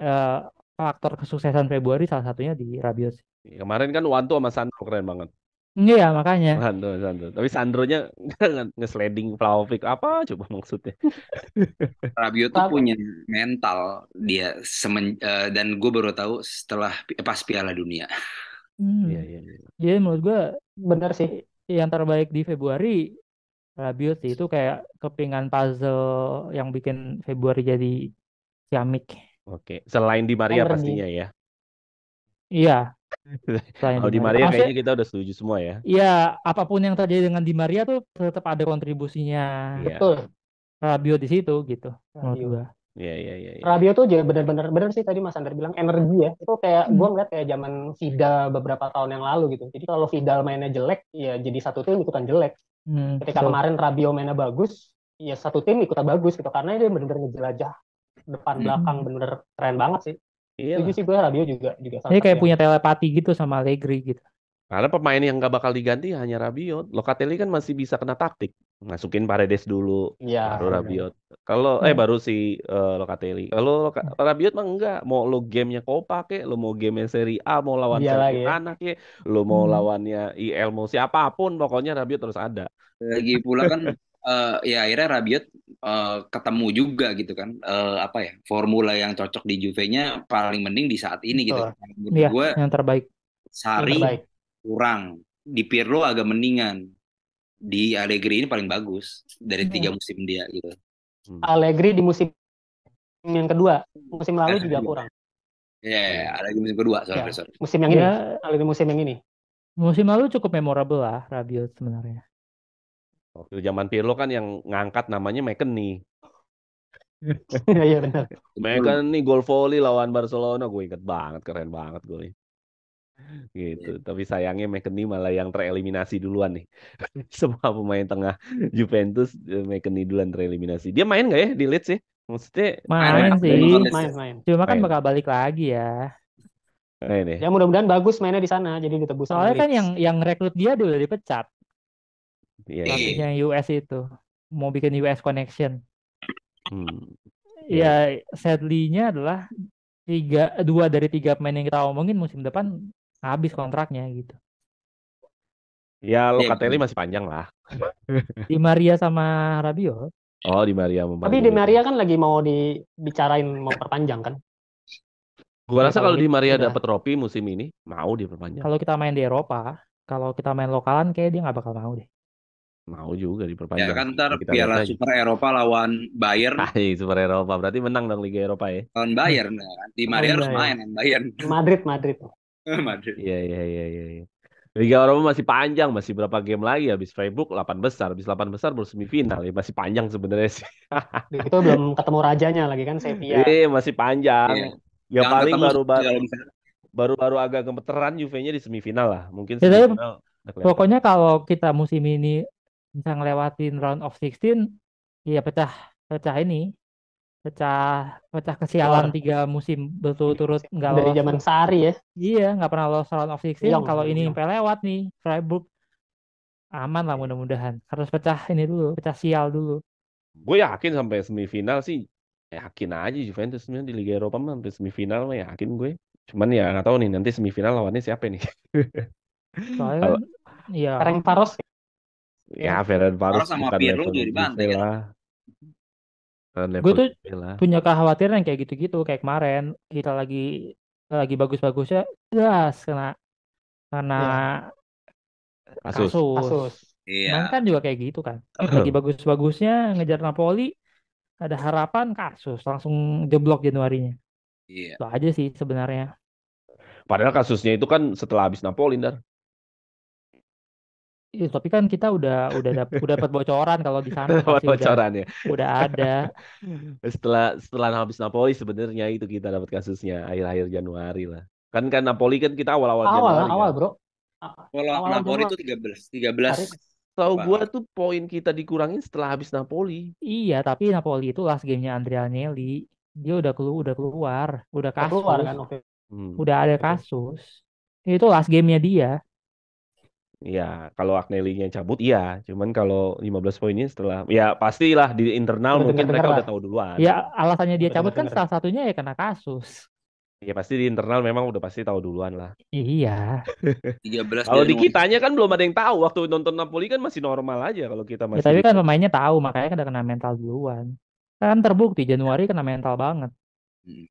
eh, faktor kesuksesan Februari salah satunya di Rabiot. Kemarin kan Wanto sama Sandro keren banget. Iya makanya. Sandro. Tapi Sandronya nge-sliding Vlahovic apa coba maksudnya? Rabiot tuh punya mental dia dan gue baru tahu setelah pas Piala Dunia. Iya. Jadi menurut gue benar sih yang terbaik di Februari Rabiot sih, itu kayak kepingan puzzle yang bikin Februari jadi ciamik. Oke, selain Di Maria Energi. pastinya ya. Iya. Kalau Di Maria kayaknya kita udah setuju semua ya. Iya, apapun yang terjadi dengan Di Maria tuh tetap ada kontribusinya. Betul. Rabiot di situ gitu. Menurut gua. Iya. Rabiot tuh juga benar sih tadi Mas Ander bilang energi ya. Itu kayak gua ngeliat kayak zaman Vidal beberapa tahun yang lalu gitu. Jadi kalau Vidal mainnya jelek, ya jadi satu tim ikutan jelek. Ketika kemarin Rabiot mainnya bagus, ya satu tim ikutan bagus gitu, karena dia benar-benar ngejelajah depan belakang, benar keren banget sih. Setuju sih gue, Rabiot juga ini kayak punya telepati gitu sama Allegri gitu. Karena pemain yang nggak bakal diganti hanya Rabiot. Locatelli kan masih bisa kena taktik, masukin Paredes dulu, baru Rabiot. Kalau baru si Locatelli. Kalau Rabiot mah enggak, mau lo gamenya Copa kek, lo mau game Serie A, mau lawan Salernitana kek, lo mau lawannya IL, mau siapapun, pokoknya Rabiot terus ada. Lagi pula kan ya akhirnya Rabiot ketemu juga gitu kan, apa ya, formula yang cocok di Juve-nya paling mending di saat ini gitu. Iya, gue yang terbaik. Sarri kurang, di Pirlo agak mendingan, di Allegri ini paling bagus dari 3 musim dia gitu. Allegri di musim yang kedua, musim lalu juga kurang. Ya, Allegri musim kedua, sorry. Musim yang ini, Allegri musim yang ini. Musim lalu cukup memorable lah Rabiot sebenarnya. Waktu zaman Pirlo kan yang ngangkat namanya McKennie. Iya benar. McKennie gol volley lawan Barcelona, gue inget banget, keren banget golnya. Gitu. Tapi sayangnya McKennie malah yang tereliminasi duluan nih. Semua pemain tengah Juventus McKennie duluan tereliminasi. Dia main nggak ya di Leeds ya? Maksudnya main sih. Main. Cuma kan bakal balik lagi ya. Ya mudah-mudahan bagus mainnya di sana, jadi ditebus. Soalnya kan yang rekrut dia udah dipecat. Pelatihnya US itu mau bikin US connection. Ya sadly-nya adalah 2 dari 3 pemain yang kita omongin musim depan habis kontraknya gitu. Ya Locatelli masih panjang lah. Di Maria sama Rabiot. Oh, Di Maria sama Tapi Di Maria kan lagi mau dibicarain mau perpanjang kan? Gua rasa kalau Di Maria dapat trofi musim ini mau diperpanjang. Kalau kita main di Eropa, kalau kita main lokalan kayak dia nggak bakal mau deh. Mau juga diperpanjang. Ya kan ntar Piala Super Eropa lawan Bayern. Super Eropa berarti menang dong Liga Eropa ya. Lawan Bayern, Di Maria harus main Bayern. Madrid. Iya. Liga Eropa masih panjang, masih berapa game lagi? Habis Freiburg 8 besar, habis 8 besar baru semifinal ya, masih panjang sebenarnya sih. Itu belum ketemu rajanya lagi kan, Sevilla. Masih panjang. Ya paling baru agak gemeteran Juve-nya di semifinal lah. Mungkin semifinal. Pokoknya kalau kita musim ini bisa ngelewatin round of 16, ya pecah kesialan 3 musim berturut-turut nggak lolos. Dari zaman Sarri ya. Iya, nggak pernah lolos round of 16. Kalau ini sampai lewat nih Freiburg, aman lah mudah-mudahan. Harus pecah sial dulu. Gue yakin sampai semifinal sih, yakin aja Juventus di Liga Eropa mah sampai semifinal mah yakin gue. Cuman ya nggak tahu nih nanti semifinal lawannya siapa nih. Soalnya kan, ya Ferencvaros. Ya Ferencvaros sama Pirlo jadi bantai lah. Gue tuh punya kekhawatiran yang kayak gitu-gitu, kayak kemarin kita lagi bagus-bagusnya karena kasus. Iya. Kan juga kayak gitu kan. Lagi bagus-bagusnya ngejar Napoli, ada harapan kasus langsung jeblok Januarinya. Iya. Itu aja sih sebenarnya. Padahal kasusnya itu kan setelah habis Napoli, Ndar. Tapi kan kita udah dapat bocoran kalau di sana Dapat pasti bocoran ya. udah ada. Setelah habis Napoli sebenarnya itu kita dapat kasusnya akhir-akhir Januari lah. Kan Napoli kan kita awal-awal Januari Awal kan. bro. Kalau Awal Napoli itu Januari 13 Tahu apa? gua tuh poin kita dikurangin setelah habis Napoli. Iya, tapi Napoli itu last game-nya Andrea Agnelli. Dia udah keluar, udah udah keluar kasus, kan oke. Hmm. udah ada Betul. kasus. Itu last game-nya dia. Ya, kalau Agnelli-nya cabut iya, cuman kalau 15 poinnya setelah ya pastilah di internal Udah mungkin dengar-dengar mereka lah. udah tahu duluan. Ya alasannya dia Udah cabut kan dengar-dengar. salah satunya ya karena kasus. Ya pasti di internal memang udah pasti tahu duluan lah. Iya. 13 Kalau di Januari. kitanya kan belum ada yang tahu waktu nonton Napoli kan masih normal aja kalau kita Ya masih tapi kan report. pemainnya tahu, makanya kan udah kena mental duluan. Kan terbukti Januari kena mental banget. Hmm.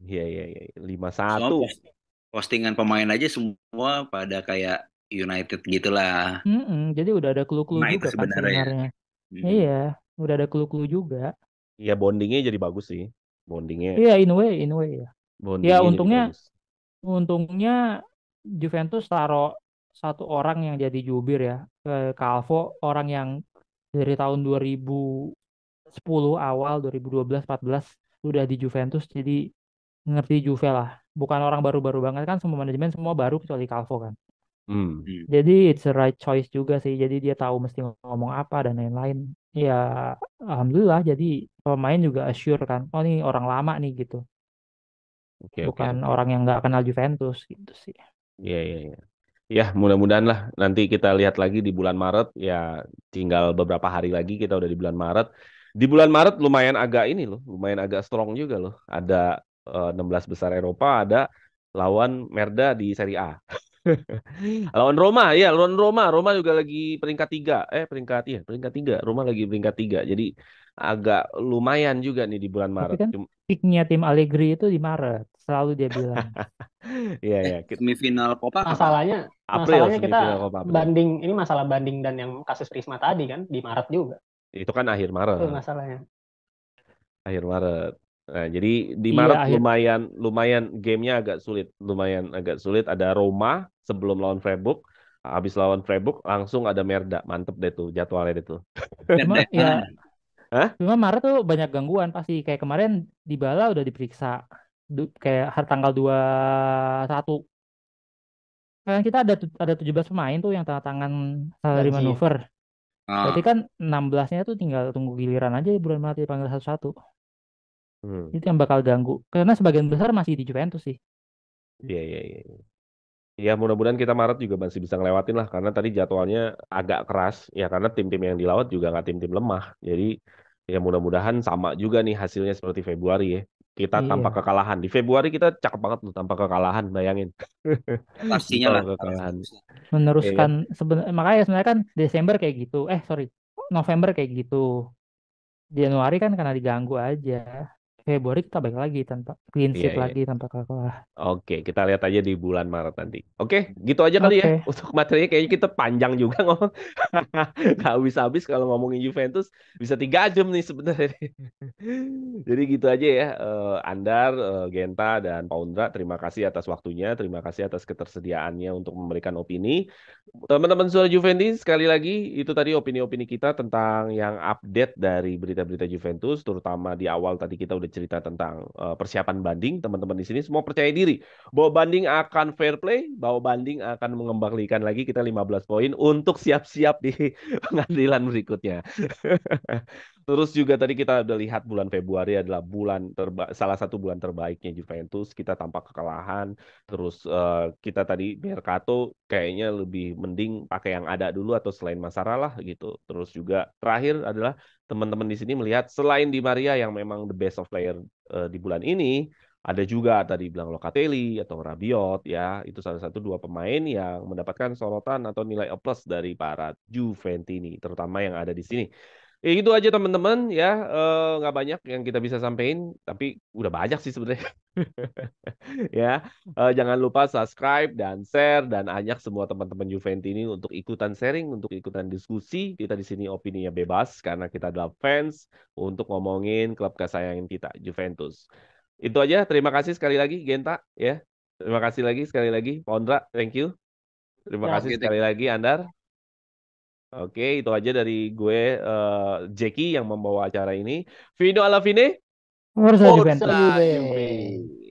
Iya iya iya Semua 5-1. postingan pemain aja semua pada kayak United gitulah. Jadi udah ada clue-clue Nah itu juga kan sebenarnya. sebenarnya. Hmm. Iya, udah ada clue-clue juga. Ya bondingnya jadi bagus sih. Bondingnya Iya, in a way ya. Ya bondingnya jadi untungnya bagus. untungnya Juventus taruh satu orang yang jadi jubir ya, Calvo, orang yang dari tahun 2010 awal 2012 14 udah di Juventus, jadi ngerti Juve lah. Bukan orang baru-baru banget kan, semua manajemen semua baru kecuali Calvo kan. Hmm. Hmm. Jadi it's the right choice juga sih. Jadi dia tahu mesti ngomong apa dan lain-lain. Ya alhamdulillah jadi pemain juga assure kan. Oh ini orang lama nih gitu. Oke oke Bukan oke. orang yang nggak kenal Juventus gitu sih. Iya iya iya. Ya mudah-mudahan lah nanti kita lihat lagi di bulan Maret ya tinggal beberapa hari lagi kita udah di bulan Maret. Di bulan Maret lumayan agak ini loh, lumayan agak strong juga loh. Ada 16 besar Eropa, ada lawan Merda di Serie A. Lawan Roma, ya lawan Roma. Roma juga lagi peringkat 3. Peringkat 3. Roma lagi peringkat 3. Jadi agak lumayan juga nih di bulan Tapi Maret. kan picknya tim Allegri itu di Maret. Selalu dia bilang. Iya ya. Semifinal Copa kapan? Masalahnya April masalahnya kita semifinal Copa April. ini masalah banding dan yang kasus Risma tadi kan di Maret juga. Itu kan akhir Itu Maret. masalahnya. Akhir Maret. Nah, jadi di Iya Maret akhir. lumayan gamenya agak sulit, lumayan agak sulit. Ada Roma sebelum lawan Freiburg, habis lawan Freiburg langsung ada Merda, mantep deh tuh jadwalnya deh tuh. Cuma ya Hah? cuma Maret tuh banyak gangguan pasti. Kayak kemarin Dybala udah diperiksa. Kayak tanggal 21. Kan kita ada 17 pemain tuh yang tanda tangan salary Gaji. maneuver. Ah, Berarti kan 16-nya tuh tinggal tunggu giliran aja bulan Maret dipanggil satu-satu. Itu yang bakal ganggu. Karena sebagian besar masih di Juventus sih. Iya, iya, iya. Ya mudah-mudahan kita Maret juga masih bisa ngelewatin lah karena tadi jadwalnya agak keras ya karena tim-tim yang dilawat juga nggak tim-tim lemah. Jadi ya mudah-mudahan sama juga nih hasilnya seperti Februari ya. Kita tanpa Iya. kekalahan. Di Februari kita cakep banget loh tanpa kekalahan, bayangin. pastinya Tanpa lah. kekalahan. Meneruskan Iya. makanya sebenarnya kan Desember kayak gitu. Sorry. November kayak gitu. Januari kan karena diganggu aja. Februari kita balik lagi tanpa clean Iya, sheet iya. lagi tanpa kalah. Oke, kita lihat aja di bulan Maret nanti. Oke, gitu aja kali ya. Oke. Untuk materinya kayaknya kita panjang juga ngomong. Nggak habis-habis kalau ngomongin Juventus. Bisa 3 jam nih sebenarnya. Jadi gitu aja ya. Andar, Genta, dan Paundra, terima kasih atas waktunya. Terima kasih atas ketersediaannya untuk memberikan opini. Teman-teman Suara Juventus, sekali lagi, itu tadi opini-opini kita tentang yang update dari berita-berita Juventus. Terutama di awal tadi kita udah cerita tentang persiapan banding. Teman-teman di sini semua percaya diri bahwa banding akan fair play, bahwa banding akan mengembalikan lagi kita 15 poin untuk siap-siap di pengadilan berikutnya. Terus juga tadi kita udah lihat bulan Februari adalah salah satu bulan terbaiknya Juventus. Kita tanpa kekalahan. Terus kita tadi Mercato kayaknya lebih mending pakai yang ada dulu atau selain Masara lah gitu. Terus juga terakhir adalah teman-teman di sini melihat selain Di Maria yang memang the best of player di bulan ini, ada juga tadi bilang Locatelli atau Rabiot ya, itu salah satu dua pemain yang mendapatkan sorotan atau nilai A+ dari para Juventini, terutama yang ada di sini. Ya itu aja teman-teman ya, nggak banyak yang kita bisa sampaikan, tapi udah banyak sih sebenarnya. Ya, jangan lupa subscribe dan share dan ajak semua teman-teman Juventini untuk ikutan sharing, untuk ikutan diskusi. Kita di sini opininya bebas karena kita adalah fans untuk ngomongin klub kesayangan kita, Juventus. Itu aja. Terima kasih sekali lagi Genta ya. Terima kasih lagi sekali lagi Pondra, thank you. Terima Ya. kasih sekali lagi Andar. Oke, itu aja dari gue, Jackie yang membawa acara ini. Vino Alavine, Forza Forza Juventus. Forza Juve. Juve.